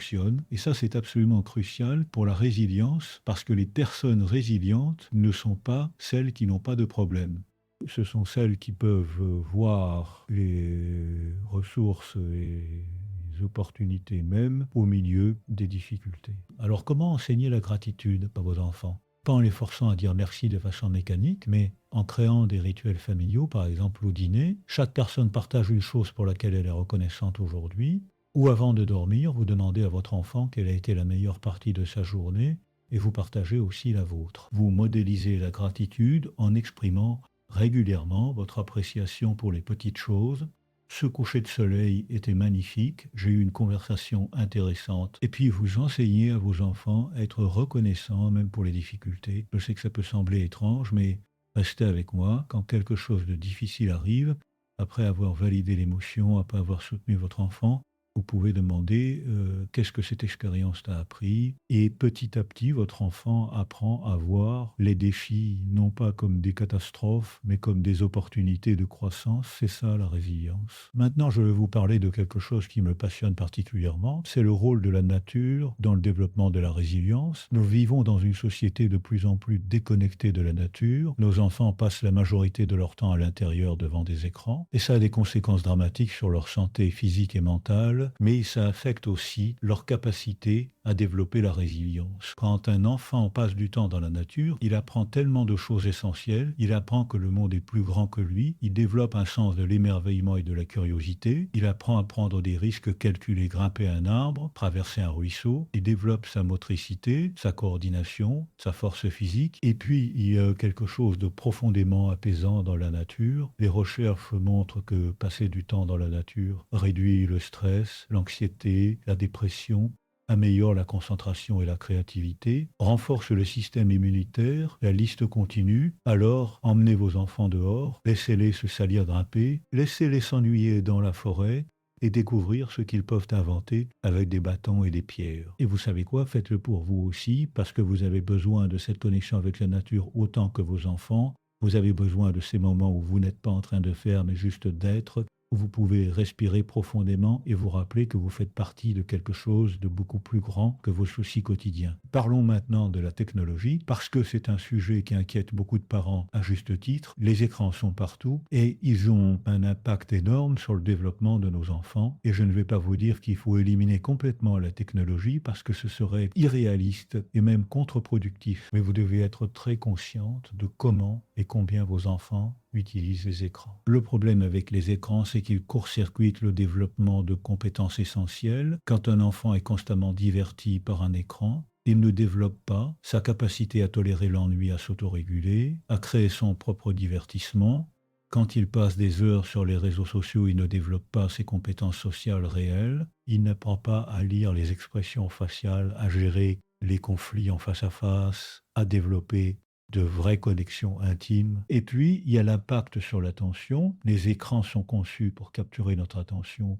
[SPEAKER 1] Et ça, c'est absolument crucial pour la résilience, parce que les personnes résilientes ne sont pas celles qui n'ont pas de problème. Ce sont celles qui peuvent voir les ressources et les opportunités même au milieu des difficultés. Alors comment enseigner la gratitude à vos enfants? Pas en les forçant à dire merci de façon mécanique, mais en créant des rituels familiaux, par exemple au dîner. Chaque personne partage une chose pour laquelle elle est reconnaissante aujourd'hui. Ou avant de dormir, vous demandez à votre enfant quelle a été la meilleure partie de sa journée et vous partagez aussi la vôtre. Vous modélisez la gratitude en exprimant régulièrement votre appréciation pour les petites choses. Ce coucher de soleil était magnifique, j'ai eu une conversation intéressante. Et puis vous enseignez à vos enfants à être reconnaissants même pour les difficultés. Je sais que ça peut sembler étrange, mais restez avec moi quand quelque chose de difficile arrive, après avoir validé l'émotion, après avoir soutenu votre enfant. Vous pouvez demander qu'est-ce que cette expérience t'a appris et petit à petit, votre enfant apprend à voir les défis non pas comme des catastrophes, mais comme des opportunités de croissance. C'est ça la résilience. Maintenant, je vais vous parler de quelque chose qui me passionne particulièrement. C'est le rôle de la nature dans le développement de la résilience. Nous vivons dans une société de plus en plus déconnectée de la nature. Nos enfants passent la majorité de leur temps à l'intérieur devant des écrans et ça a des conséquences dramatiques sur leur santé physique et mentale, mais ça affecte aussi leur capacité à développer la résilience. Quand un enfant passe du temps dans la nature, il apprend tellement de choses essentielles, il apprend que le monde est plus grand que lui, il développe un sens de l'émerveillement et de la curiosité, il apprend à prendre des risques, calculer, grimper un arbre, traverser un ruisseau, il développe sa motricité, sa coordination, sa force physique, et puis il y a quelque chose de profondément apaisant dans la nature. Les recherches montrent que passer du temps dans la nature réduit le stress, l'anxiété, la dépression, améliore la concentration et la créativité, renforce le système immunitaire, la liste continue. Alors, emmenez vos enfants dehors, laissez-les se salir grimper, laissez-les s'ennuyer dans la forêt et découvrir ce qu'ils peuvent inventer avec des bâtons et des pierres. Et vous savez quoi? Faites-le pour vous aussi, parce que vous avez besoin de cette connexion avec la nature autant que vos enfants. Vous avez besoin de ces moments où vous n'êtes pas en train de faire, mais juste d'être, où vous pouvez respirer profondément et vous rappeler que vous faites partie de quelque chose de beaucoup plus grand que vos soucis quotidiens. Parlons maintenant de la technologie, parce que c'est un sujet qui inquiète beaucoup de parents à juste titre. Les écrans sont partout et ils ont un impact énorme sur le développement de nos enfants. Et je ne vais pas vous dire qu'il faut éliminer complètement la technologie parce que ce serait irréaliste et même contre-productif. Mais vous devez être très consciente de comment et combien vos enfants utilisent les écrans. Le problème avec les écrans, c'est qu'ils court-circuitent le développement de compétences essentielles. Quand un enfant est constamment diverti par un écran, il ne développe pas sa capacité à tolérer l'ennui, à s'autoréguler, à créer son propre divertissement. Quand il passe des heures sur les réseaux sociaux, il ne développe pas ses compétences sociales réelles. Il n'apprend pas à lire les expressions faciales, à gérer les conflits en face à face, à développer de vraies connexions intimes. Et puis, il y a l'impact sur l'attention. Les écrans sont conçus pour capturer notre attention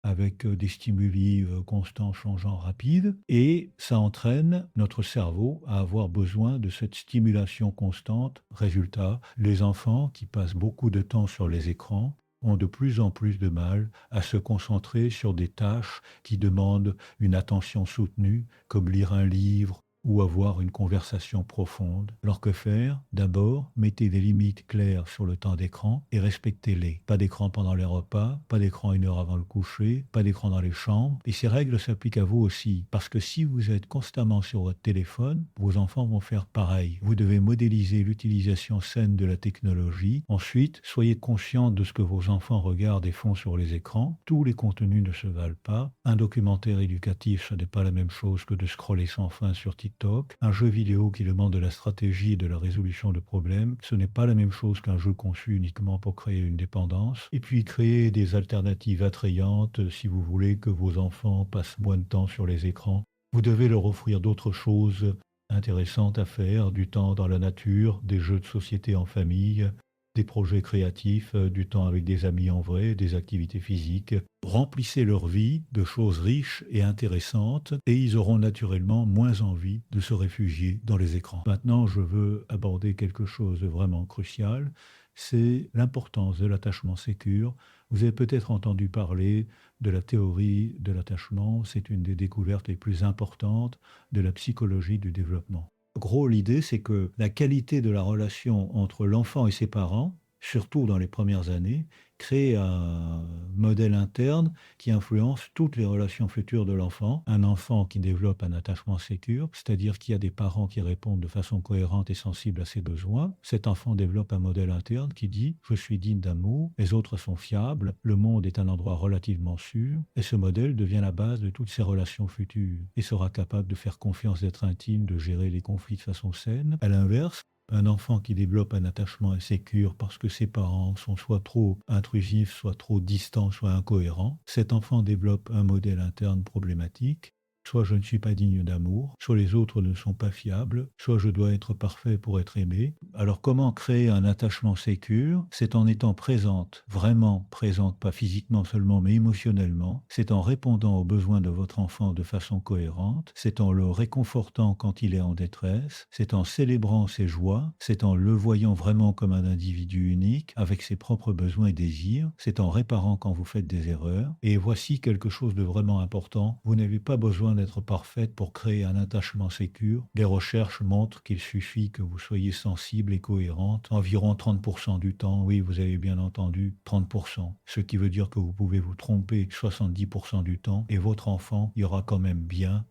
[SPEAKER 1] avec des stimuli constants, changeants, rapides, et ça entraîne notre cerveau à avoir besoin de cette stimulation constante. Résultat, les enfants qui passent beaucoup de temps sur les écrans ont de plus en plus de mal à se concentrer sur des tâches qui demandent une attention soutenue, comme lire un livre ou avoir une conversation profonde. Alors que faire? D'abord, mettez des limites claires sur le temps d'écran et respectez-les. Pas d'écran pendant les repas, pas d'écran 1 heure avant le coucher, pas d'écran dans les chambres. Et ces règles s'appliquent à vous aussi, parce que si vous êtes constamment sur votre téléphone, vos enfants vont faire pareil. Vous devez modéliser l'utilisation saine de la technologie. Ensuite, soyez conscient de ce que vos enfants regardent et font sur les écrans. Tous les contenus ne se valent pas. Un documentaire éducatif, ce n'est pas la même chose que de scroller sans fin sur TikTok. Un jeu vidéo qui demande de la stratégie et de la résolution de problèmes, ce n'est pas la même chose qu'un jeu conçu uniquement pour créer une dépendance. Et puis créer des alternatives attrayantes si vous voulez que vos enfants passent moins de temps sur les écrans. Vous devez leur offrir d'autres choses intéressantes à faire, du temps dans la nature, des jeux de société en famille, des projets créatifs, du temps avec des amis en vrai, des activités physiques. Remplissez leur vie de choses riches et intéressantes et ils auront naturellement moins envie de se réfugier dans les écrans. Maintenant, je veux aborder quelque chose de vraiment crucial, c'est l'importance de l'attachement sécure. Vous avez peut-être entendu parler de la théorie de l'attachement, c'est une des découvertes les plus importantes de la psychologie du développement. Gros, l'idée, c'est que la qualité de la relation entre l'enfant et ses parents, surtout dans les premières années, crée un modèle interne qui influence toutes les relations futures de l'enfant. Un enfant qui développe un attachement sécure, c'est-à-dire qui a des parents qui répondent de façon cohérente et sensible à ses besoins, cet enfant développe un modèle interne qui dit « je suis digne d'amour, les autres sont fiables, le monde est un endroit relativement sûr », et ce modèle devient la base de toutes ses relations futures et sera capable de faire confiance, d'être intime, de gérer les conflits de façon saine. À l'inverse, un enfant qui développe un attachement insécure parce que ses parents sont soit trop intrusifs, soit trop distants, soit incohérents, cet enfant développe un modèle interne problématique. Soit je ne suis pas digne d'amour, soit les autres ne sont pas fiables, soit je dois être parfait pour être aimé. Alors comment créer un attachement sécure? C'est en étant présente, vraiment présente, pas physiquement seulement, mais émotionnellement. C'est en répondant aux besoins de votre enfant de façon cohérente. C'est en le réconfortant quand il est en détresse. C'est en célébrant ses joies. C'est en le voyant vraiment comme un individu unique, avec ses propres besoins et désirs. C'est en réparant quand vous faites des erreurs. Et voici quelque chose de vraiment important. Vous n'avez pas besoin d'être parfaite pour créer un attachement sécure. Les recherches montrent qu'il suffit que vous soyez sensible et cohérente environ 30% du temps. Oui, vous avez bien entendu, 30%. Ce qui veut dire que vous pouvez vous tromper 70% du temps et votre enfant ira quand même bien.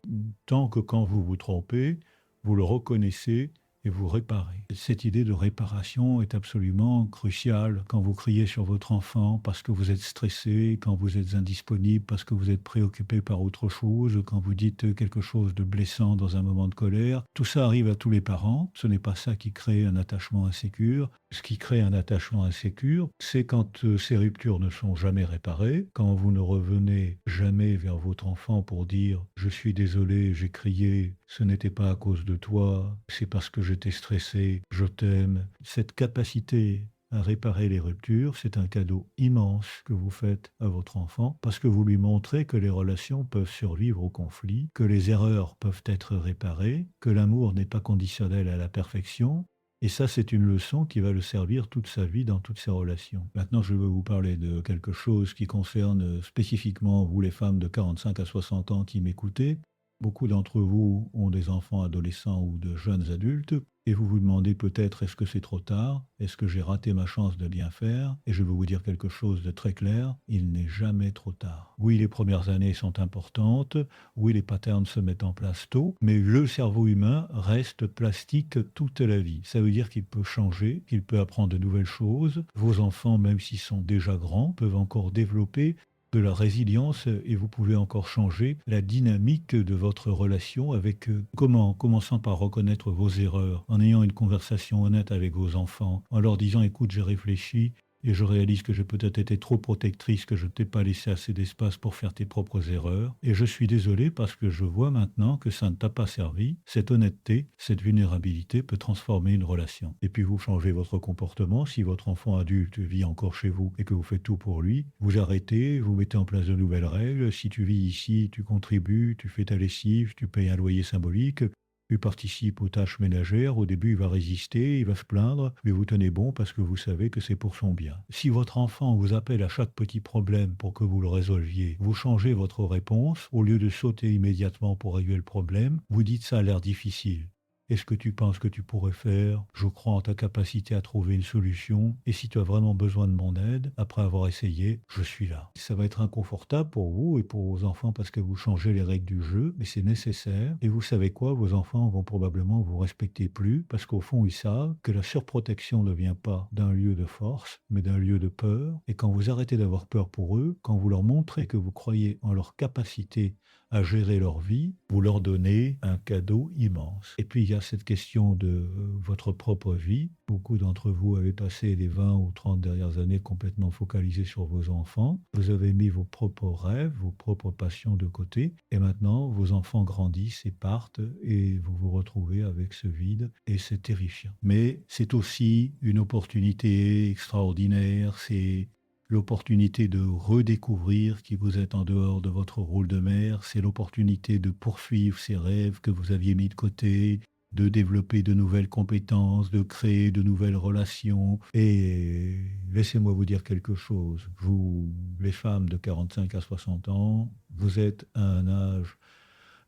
[SPEAKER 1] Tant que quand vous vous trompez, vous le reconnaissez et vous réparez. Cette idée de réparation est absolument cruciale quand vous criez sur votre enfant parce que vous êtes stressé, quand vous êtes indisponible parce que vous êtes préoccupé par autre chose, quand vous dites quelque chose de blessant dans un moment de colère. Tout ça arrive à tous les parents. Ce n'est pas ça qui crée un attachement insécure. Ce qui crée un attachement insécure, c'est quand ces ruptures ne sont jamais réparées, quand vous ne revenez jamais vers votre enfant pour dire « je suis désolé, j'ai crié, ce n'était pas à cause de toi, c'est parce que j'étais stressé, je t'aime ». Cette capacité à réparer les ruptures, c'est un cadeau immense que vous faites à votre enfant parce que vous lui montrez que les relations peuvent survivre au conflit, que les erreurs peuvent être réparées, que l'amour n'est pas conditionnel à la perfection. Et ça, c'est une leçon qui va le servir toute sa vie dans toutes ses relations. Maintenant, je veux vous parler de quelque chose qui concerne spécifiquement vous, les femmes de 45 à 60 ans qui m'écoutez. Beaucoup d'entre vous ont des enfants adolescents ou de jeunes adultes et vous vous demandez peut-être est-ce que c'est trop tard? Est-ce que j'ai raté ma chance de bien faire? Et je veux vous dire quelque chose de très clair, il n'est jamais trop tard. Oui, les premières années sont importantes, oui, les patterns se mettent en place tôt, mais le cerveau humain reste plastique toute la vie. Ça veut dire qu'il peut changer, qu'il peut apprendre de nouvelles choses. Vos enfants, même s'ils sont déjà grands, peuvent encore développer de la résilience et vous pouvez encore changer la dynamique de votre relation avec comment? En commençant par reconnaître vos erreurs, en ayant une conversation honnête avec vos enfants, en leur disant écoute, j'ai réfléchi et je réalise que j'ai peut-être été trop protectrice, que je ne t'ai pas laissé assez d'espace pour faire tes propres erreurs. Et je suis désolé parce que je vois maintenant que ça ne t'a pas servi. Cette honnêteté, cette vulnérabilité peut transformer une relation. Et puis vous changez votre comportement. Si votre enfant adulte vit encore chez vous et que vous faites tout pour lui, vous arrêtez, vous mettez en place de nouvelles règles. Si tu vis ici, tu contribues, tu fais ta lessive, tu payes un loyer symbolique. Tu participes aux tâches ménagères. Au début, il va résister, il va se plaindre, mais vous tenez bon parce que vous savez que c'est pour son bien. Si votre enfant vous appelle à chaque petit problème pour que vous le résolviez, vous changez votre réponse. Au lieu de sauter immédiatement pour régler le problème, vous dites ça a l'air difficile. Est-ce que tu penses que tu pourrais faire? Je crois en ta capacité à trouver une solution. Et si tu as vraiment besoin de mon aide, après avoir essayé, je suis là. Ça va être inconfortable pour vous et pour vos enfants parce que vous changez les règles du jeu, mais c'est nécessaire. Et vous savez quoi? Vos enfants vont probablement vous respecter plus parce qu'au fond, ils savent que la surprotection ne vient pas d'un lieu de force, mais d'un lieu de peur. Et quand vous arrêtez d'avoir peur pour eux, quand vous leur montrez que vous croyez en leur capacité à gérer leur vie, vous leur donnez un cadeau immense. Et puis il y a cette question de votre propre vie. Beaucoup d'entre vous avez passé les 20 ou 30 dernières années complètement focalisés sur vos enfants. Vous avez mis vos propres rêves, vos propres passions de côté. Et maintenant, vos enfants grandissent et partent et vous vous retrouvez avec ce vide et c'est terrifiant. Mais c'est aussi une opportunité extraordinaire. C'est l'opportunité de redécouvrir qui vous êtes en dehors de votre rôle de mère, c'est l'opportunité de poursuivre ces rêves que vous aviez mis de côté, de développer de nouvelles compétences, de créer de nouvelles relations. Et laissez-moi vous dire quelque chose. Vous, les femmes de 45 à 60 ans, vous êtes à un âge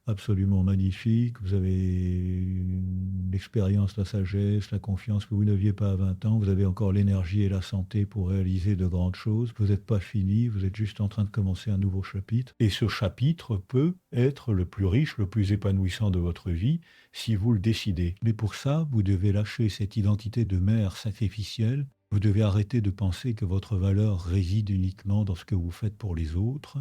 [SPEAKER 1] absolument magnifique. Vous avez l'expérience, la sagesse, la confiance que vous n'aviez pas à 20 ans. Vous avez encore l'énergie et la santé pour réaliser de grandes choses. Vous n'êtes pas fini, vous êtes juste en train de commencer un nouveau chapitre. Et ce chapitre peut être le plus riche, le plus épanouissant de votre vie si vous le décidez. Mais pour ça, vous devez lâcher cette identité de mère sacrificielle. Vous devez arrêter de penser que votre valeur réside uniquement dans ce que vous faites pour les autres.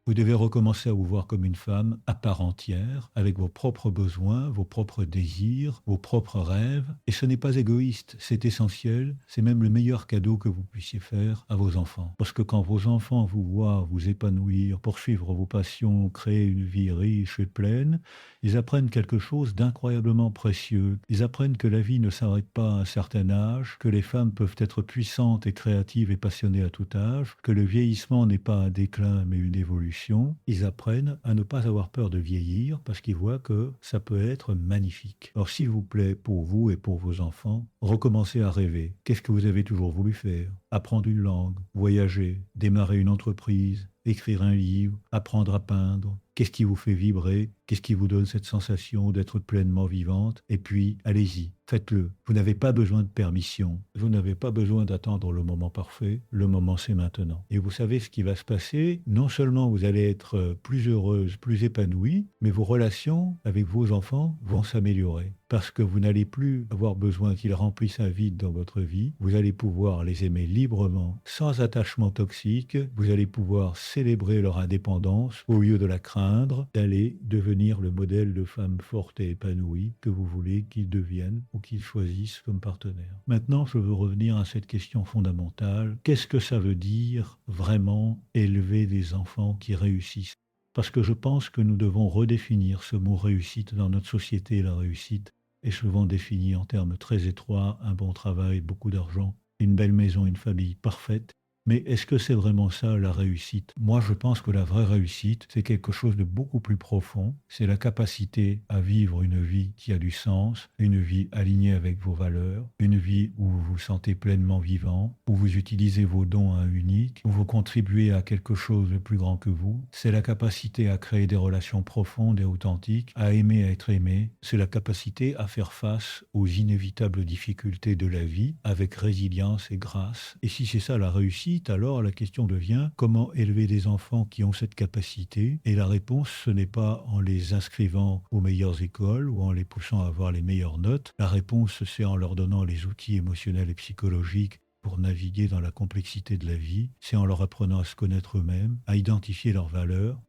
[SPEAKER 1] Vous devez recommencer à vous voir comme une femme à part entière, avec vos propres besoins, vos propres désirs, vos propres rêves. Et ce n'est pas égoïste, c'est essentiel, c'est même le meilleur cadeau que vous puissiez faire à vos enfants. Parce que quand vos enfants vous voient vous épanouir, poursuivre vos passions, créer une vie riche et pleine, ils apprennent quelque chose d'incroyablement précieux. Ils apprennent que la vie ne s'arrête pas à un certain âge, que les femmes peuvent être puissantes et créatives et passionnées à tout âge, que le vieillissement n'est pas un déclin mais une évolution. Ils apprennent à ne pas avoir peur de vieillir parce qu'ils voient que ça peut être magnifique. Alors s'il vous plaît, pour vous et pour vos enfants, recommencez à rêver. Qu'est-ce que vous avez toujours voulu faire? Apprendre une langue, voyager, démarrer une entreprise, écrire un livre, apprendre à peindre. Qu'est-ce qui vous fait vibrer? Qu'est-ce qui vous donne cette sensation d'être pleinement vivante? Et puis, allez-y, faites-le. Vous n'avez pas besoin de permission. Vous n'avez pas besoin d'attendre le moment parfait. Le moment, c'est maintenant. Et vous savez ce qui va se passer. Non seulement vous allez être plus heureuse, plus épanouie, mais vos relations avec vos enfants vont s'améliorer. Parce que vous n'allez plus avoir besoin qu'ils remplissent un vide dans votre vie. Vous allez pouvoir les aimer librement, sans attachement toxique. Vous allez pouvoir célébrer leur indépendance au lieu de la craindre, d'aller devenir le modèle de femme forte et épanouie que vous voulez qu'ils deviennent ou qu'ils choisissent comme partenaire. Maintenant, je veux revenir à cette question fondamentale. Qu'est-ce que ça veut dire vraiment élever des enfants qui réussissent? Parce que je pense que nous devons redéfinir ce mot réussite dans notre société. La réussite est souvent définie en termes très étroits, un bon travail, beaucoup d'argent, une belle maison, une famille parfaite. Mais est-ce que c'est vraiment ça la réussite? Moi, je pense que la vraie réussite, c'est quelque chose de beaucoup plus profond. C'est la capacité à vivre une vie qui a du sens, une vie alignée avec vos valeurs, une vie où vous vous sentez pleinement vivant, où vous utilisez vos dons à un unique, où vous contribuez à quelque chose de plus grand que vous. C'est la capacité à créer des relations profondes et authentiques, à aimer être aimé. C'est la capacité à faire face aux inévitables difficultés de la vie avec résilience et grâce. Et si c'est ça la réussite, alors la question devient comment élever des enfants qui ont cette capacité? Et la réponse, ce n'est pas en les inscrivant aux meilleures écoles ou en les poussant à avoir les meilleures notes. La réponse, c'est en leur donnant les outils émotionnels et psychologiques pour naviguer dans la complexité de la vie, c'est en leur apprenant à se connaître eux-mêmes, à identifier leurs valeurs,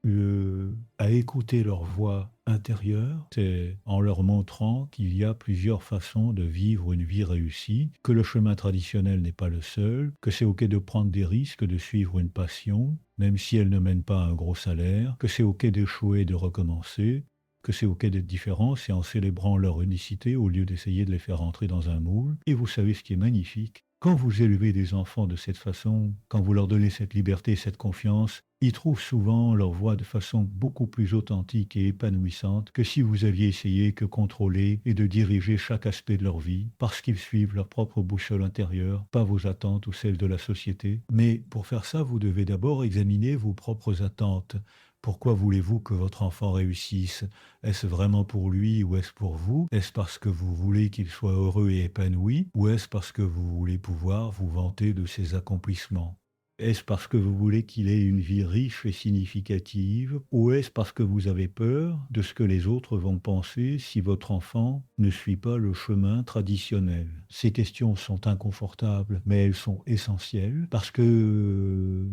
[SPEAKER 1] à écouter leur voix intérieure, c'est en leur montrant qu'il y a plusieurs façons de vivre une vie réussie, que le chemin traditionnel n'est pas le seul, que c'est OK de prendre des risques, de suivre une passion, même si elle ne mène pas à un gros salaire, que c'est OK d'échouer et de recommencer, que c'est OK d'être différent, c'est en célébrant leur unicité au lieu d'essayer de les faire entrer dans un moule. Et vous savez ce qui est magnifique? Quand vous élevez des enfants de cette façon, quand vous leur donnez cette liberté, cette confiance, ils trouvent souvent leur voie de façon beaucoup plus authentique et épanouissante que si vous aviez essayé que contrôler et de diriger chaque aspect de leur vie, parce qu'ils suivent leur propre boussole intérieure, pas vos attentes ou celles de la société. Mais pour faire ça, vous devez d'abord examiner vos propres attentes. Pourquoi voulez-vous que votre enfant réussisse? Est-ce vraiment pour lui ou est-ce pour vous? Est-ce parce que vous voulez qu'il soit heureux et épanoui ou est-ce parce que vous voulez pouvoir vous vanter de ses accomplissements? Est-ce parce que vous voulez qu'il ait une vie riche et significative ou est-ce parce que vous avez peur de ce que les autres vont penser si votre enfant ne suit pas le chemin traditionnel? Ces questions sont inconfortables, mais elles sont essentielles parce que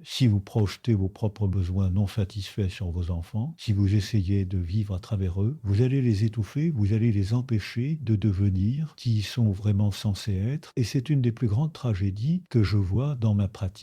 [SPEAKER 1] si vous projetez vos propres besoins non satisfaits sur vos enfants, si vous essayez de vivre à travers eux, vous allez les étouffer, vous allez les empêcher de devenir qui ils sont vraiment censés être. Et c'est une des plus grandes tragédies que je vois dans ma pratique,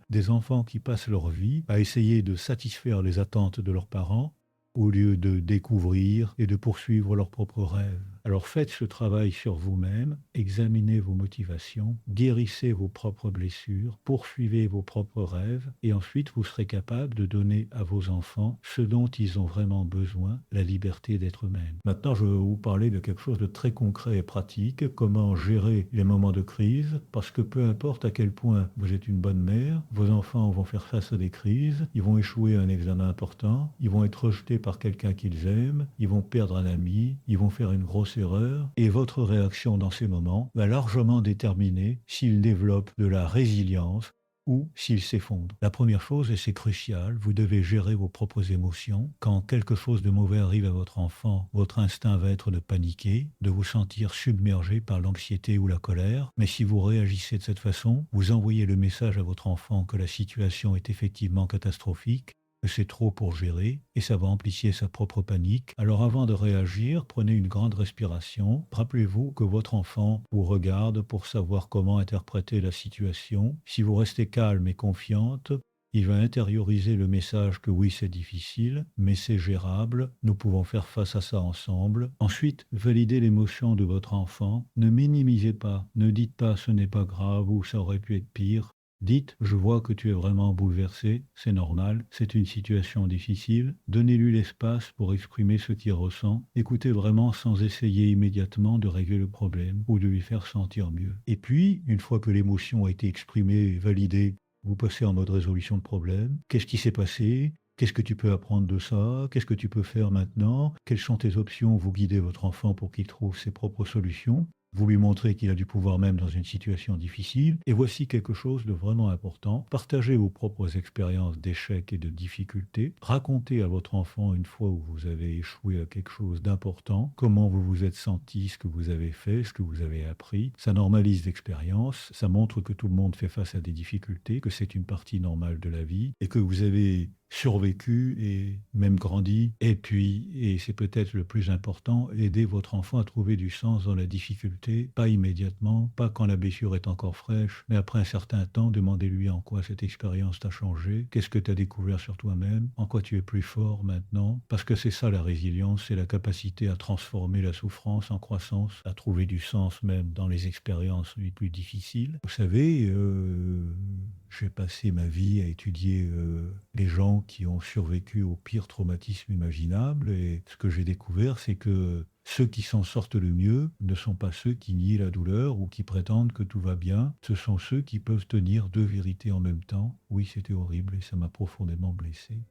[SPEAKER 1] des enfants qui passent leur vie à essayer de satisfaire les attentes de leurs parents au lieu de découvrir et de poursuivre leurs propres rêves. Alors faites ce travail sur vous-même, examinez vos motivations, guérissez vos propres blessures, poursuivez vos propres rêves et ensuite vous serez capable de donner à vos enfants ce dont ils ont vraiment besoin, la liberté d'être eux-mêmes. Maintenant, je vais vous parler de quelque chose de très concret et pratique, comment gérer les moments de crise, parce que peu importe à quel point vous êtes une bonne mère, vos enfants vont faire face à des crises, ils vont échouer à un examen important, ils vont être rejetés par quelqu'un qu'ils aiment, ils vont perdre un ami, ils vont faire une grosse erreur, et votre réaction dans ces moments va largement déterminer s'ils développent de la résilience ou s'ils s'effondrent. La première chose, et c'est crucial, vous devez gérer vos propres émotions. Quand quelque chose de mauvais arrive à votre enfant, votre instinct va être de paniquer, de vous sentir submergé par l'anxiété ou la colère. Mais si vous réagissez de cette façon, vous envoyez le message à votre enfant que la situation est effectivement catastrophique, que c'est trop pour gérer et ça va amplifier sa propre panique. Alors avant de réagir, prenez une grande respiration. Rappelez-vous que votre enfant vous regarde pour savoir comment interpréter la situation. Si vous restez calme et confiante, il va intérioriser le message que oui, c'est difficile, mais c'est gérable, nous pouvons faire face à ça ensemble. Ensuite, validez l'émotion de votre enfant. Ne minimisez pas, ne dites pas ce n'est pas grave ou ça aurait pu être pire. Dites, je vois que tu es vraiment bouleversé, c'est normal, c'est une situation difficile. Donnez-lui l'espace pour exprimer ce qu'il ressent. Écoutez vraiment sans essayer immédiatement de régler le problème ou de lui faire sentir mieux. Et puis, une fois que l'émotion a été exprimée et validée, vous passez en mode résolution de problème. Qu'est-ce qui s'est passé? Qu'est-ce que tu peux apprendre de ça? Qu'est-ce que tu peux faire maintenant? Quelles sont tes options? Vous guidez votre enfant pour qu'il trouve ses propres solutions. Vous lui montrez qu'il a du pouvoir même dans une situation difficile. Et voici quelque chose de vraiment important. Partagez vos propres expériences d'échecs et de difficultés. Racontez à votre enfant une fois où vous avez échoué à quelque chose d'important, comment vous vous êtes senti, ce que vous avez fait, ce que vous avez appris. Ça normalise l'expérience, ça montre que tout le monde fait face à des difficultés, que c'est une partie normale de la vie et que vous avez survécu et même grandi. Et puis, et c'est peut-être le plus important, aider votre enfant à trouver du sens dans la difficulté, pas immédiatement, pas quand la blessure est encore fraîche, mais après un certain temps, demandez-lui en quoi cette expérience t'a changé, qu'est-ce que tu as découvert sur toi-même, en quoi tu es plus fort maintenant, parce que c'est ça la résilience, c'est la capacité à transformer la souffrance en croissance, à trouver du sens même dans les expériences les plus difficiles. Vous savez, J'ai passé ma vie à étudier les gens qui ont survécu au pire traumatisme imaginable et ce que j'ai découvert, c'est que ceux qui s'en sortent le mieux ne sont pas ceux qui nient la douleur ou qui prétendent que tout va bien, ce sont ceux qui peuvent tenir deux vérités en même temps. Oui, c'était horrible et ça m'a profondément blessé.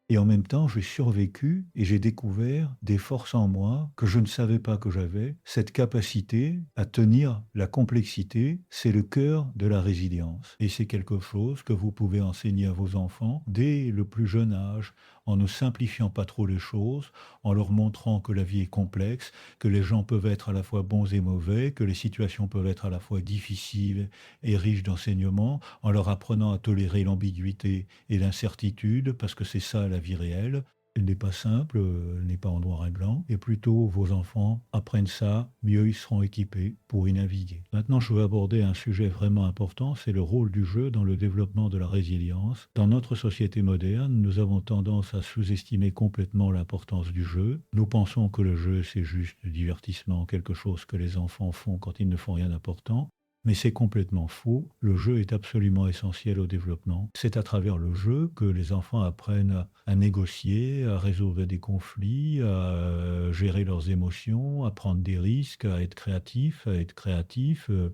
[SPEAKER 1] Et en même temps, j'ai survécu et j'ai découvert des forces en moi que je ne savais pas que j'avais. Cette capacité à tenir la complexité, c'est le cœur de la résilience. Et c'est quelque chose que vous pouvez enseigner à vos enfants dès le plus jeune âge, en ne simplifiant pas trop les choses, en leur montrant que la vie est complexe, que les gens peuvent être à la fois bons et mauvais, que les situations peuvent être à la fois difficiles et riches d'enseignements, en leur apprenant à tolérer l'ambiguïté et l'incertitude, parce que c'est ça la vie réelle. Elle n'est pas simple, elle n'est pas en noir et blanc, et plutôt vos enfants apprennent ça, mieux ils seront équipés pour y naviguer. Maintenant, je veux aborder un sujet vraiment important, c'est le rôle du jeu dans le développement de la résilience. Dans notre société moderne, nous avons tendance à sous-estimer complètement l'importance du jeu. Nous pensons que le jeu, c'est juste du divertissement, quelque chose que les enfants font quand ils ne font rien d'important. Mais c'est complètement faux. Le jeu est absolument essentiel au développement. C'est à travers le jeu que les enfants apprennent à négocier, à résoudre des conflits, à gérer leurs émotions, à prendre des risques, à être créatifs,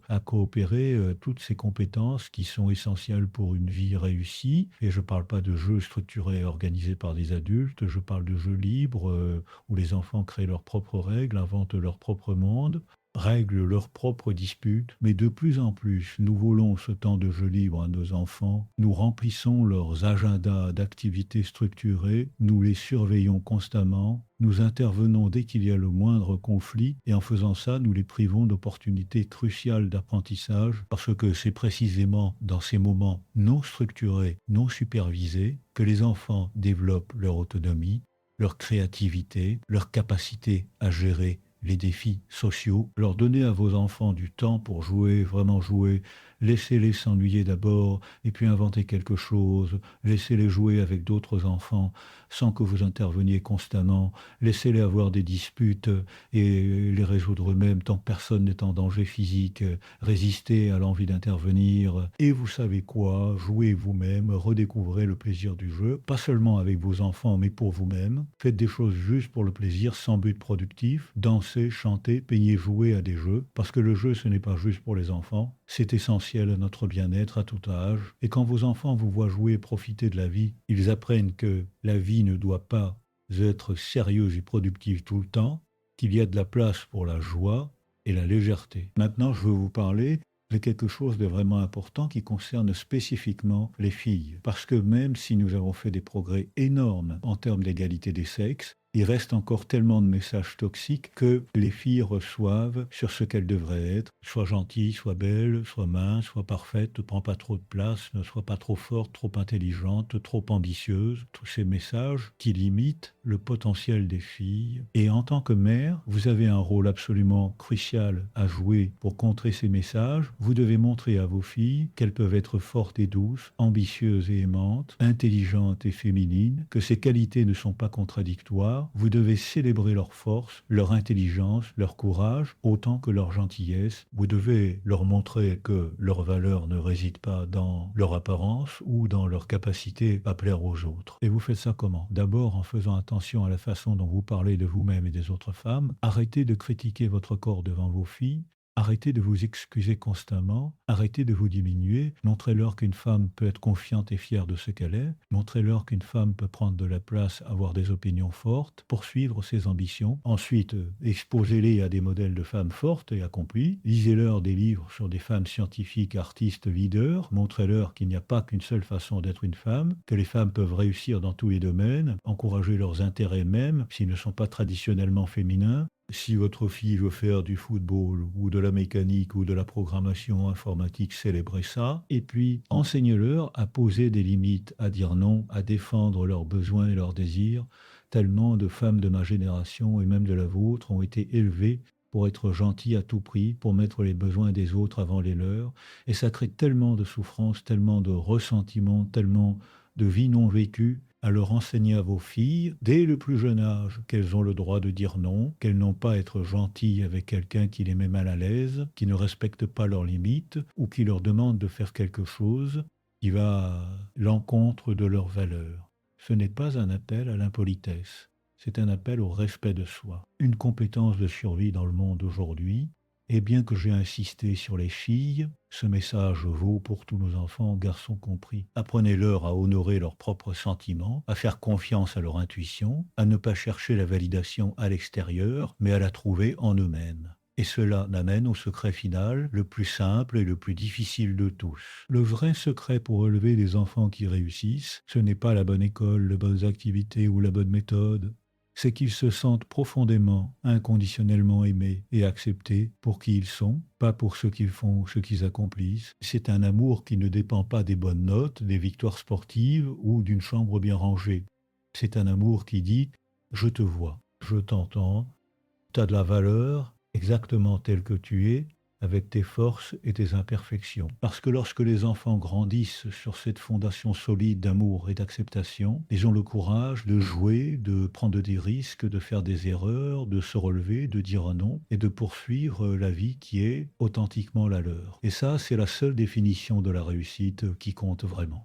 [SPEAKER 1] à coopérer, toutes ces compétences qui sont essentielles pour une vie réussie. Et je ne parle pas de jeux structurés et organisés par des adultes, je parle de jeux libres où les enfants créent leurs propres règles, inventent leur propre monde, règlent leurs propres disputes, mais de plus en plus, nous volons ce temps de jeu libre à nos enfants, nous remplissons leurs agendas d'activités structurées, nous les surveillons constamment, nous intervenons dès qu'il y a le moindre conflit, et en faisant ça, nous les privons d'opportunités cruciales d'apprentissage, parce que c'est précisément dans ces moments non structurés, non supervisés, que les enfants développent leur autonomie, leur créativité, leur capacité à gérer les défis sociaux, leur donner à vos enfants du temps pour jouer, vraiment jouer, laissez-les s'ennuyer d'abord et puis inventer quelque chose, laissez-les jouer avec d'autres enfants sans que vous interveniez constamment, laissez-les avoir des disputes et les résoudre eux-mêmes tant que personne n'est en danger physique, résistez à l'envie d'intervenir et vous savez quoi, jouez vous-même, redécouvrez le plaisir du jeu, pas seulement avec vos enfants mais pour vous-même, faites des choses juste pour le plaisir sans but productif, dansez, chantez, payez, jouez à des jeux, parce que le jeu ce n'est pas juste pour les enfants, c'est essentiel à notre bien-être à tout âge, et quand vos enfants vous voient jouer et profiter de la vie, ils apprennent que la vie ne doit pas être sérieuse et productive tout le temps, qu'il y a de la place pour la joie et la légèreté. Maintenant, je veux vous parler de quelque chose de vraiment important qui concerne spécifiquement les filles. Parce que même si nous avons fait des progrès énormes en termes d'égalité des sexes, il reste encore tellement de messages toxiques que les filles reçoivent sur ce qu'elles devraient être. Sois gentille, sois belle, sois mince, sois parfaite, ne prends pas trop de place, ne sois pas trop forte, trop intelligente, trop ambitieuse. Tous ces messages qui limitent le potentiel des filles. Et en tant que mère, vous avez un rôle absolument crucial à jouer pour contrer ces messages. Vous devez montrer à vos filles qu'elles peuvent être fortes et douces, ambitieuses et aimantes, intelligentes et féminines, que ces qualités ne sont pas contradictoires. Vous devez célébrer leur force, leur intelligence, leur courage, autant que leur gentillesse. Vous devez leur montrer que leur valeur ne réside pas dans leur apparence ou dans leur capacité à plaire aux autres. Et vous faites ça comment? D'abord en faisant attention à la façon dont vous parlez de vous-même et des autres femmes. Arrêtez de critiquer votre corps devant vos filles. Arrêtez de vous excuser constamment, arrêtez de vous diminuer, montrez-leur qu'une femme peut être confiante et fière de ce qu'elle est, montrez-leur qu'une femme peut prendre de la place, avoir des opinions fortes, poursuivre ses ambitions. Ensuite, exposez-les à des modèles de femmes fortes et accomplies, lisez-leur des livres sur des femmes scientifiques, artistes, leaders, montrez-leur qu'il n'y a pas qu'une seule façon d'être une femme, que les femmes peuvent réussir dans tous les domaines, encourager leurs intérêts même, s'ils ne sont pas traditionnellement féminins. Si votre fille veut faire du football ou de la mécanique ou de la programmation informatique, célébrez ça. Et puis, enseignez-leur à poser des limites, à dire non, à défendre leurs besoins et leurs désirs. Tellement de femmes de ma génération et même de la vôtre ont été élevées pour être gentilles à tout prix, pour mettre les besoins des autres avant les leurs. Et ça crée tellement de souffrance, tellement de ressentiment, tellement de vie non vécue, à leur enseigner à vos filles, dès le plus jeune âge, qu'elles ont le droit de dire non, qu'elles n'ont pas à être gentilles avec quelqu'un qui les met mal à l'aise, qui ne respecte pas leurs limites ou qui leur demande de faire quelque chose. qui va à l'encontre de leurs valeurs. Ce n'est pas un appel à l'impolitesse, c'est un appel au respect de soi. Une compétence de survie dans le monde aujourd'hui, et bien que j'ai insisté sur les filles, ce message vaut pour tous nos enfants, garçons compris. Apprenez-leur à honorer leurs propres sentiments, à faire confiance à leur intuition, à ne pas chercher la validation à l'extérieur, mais à la trouver en eux-mêmes. Et cela n'amène au secret final, le plus simple et le plus difficile de tous. Le vrai secret pour élever des enfants qui réussissent, ce n'est pas la bonne école, les bonnes activités ou la bonne méthode, c'est qu'ils se sentent profondément, inconditionnellement aimés et acceptés pour qui ils sont, pas pour ce qu'ils font, ce qu'ils accomplissent. C'est un amour qui ne dépend pas des bonnes notes, des victoires sportives ou d'une chambre bien rangée. C'est un amour qui dit: je te vois, je t'entends, tu as de la valeur, exactement tel que tu es, avec tes forces et tes imperfections. Parce que lorsque les enfants grandissent sur cette fondation solide d'amour et d'acceptation, ils ont le courage de jouer, de prendre des risques, de faire des erreurs, de se relever, de dire un non et de poursuivre la vie qui est authentiquement la leur. Et ça, c'est la seule définition de la réussite qui compte vraiment.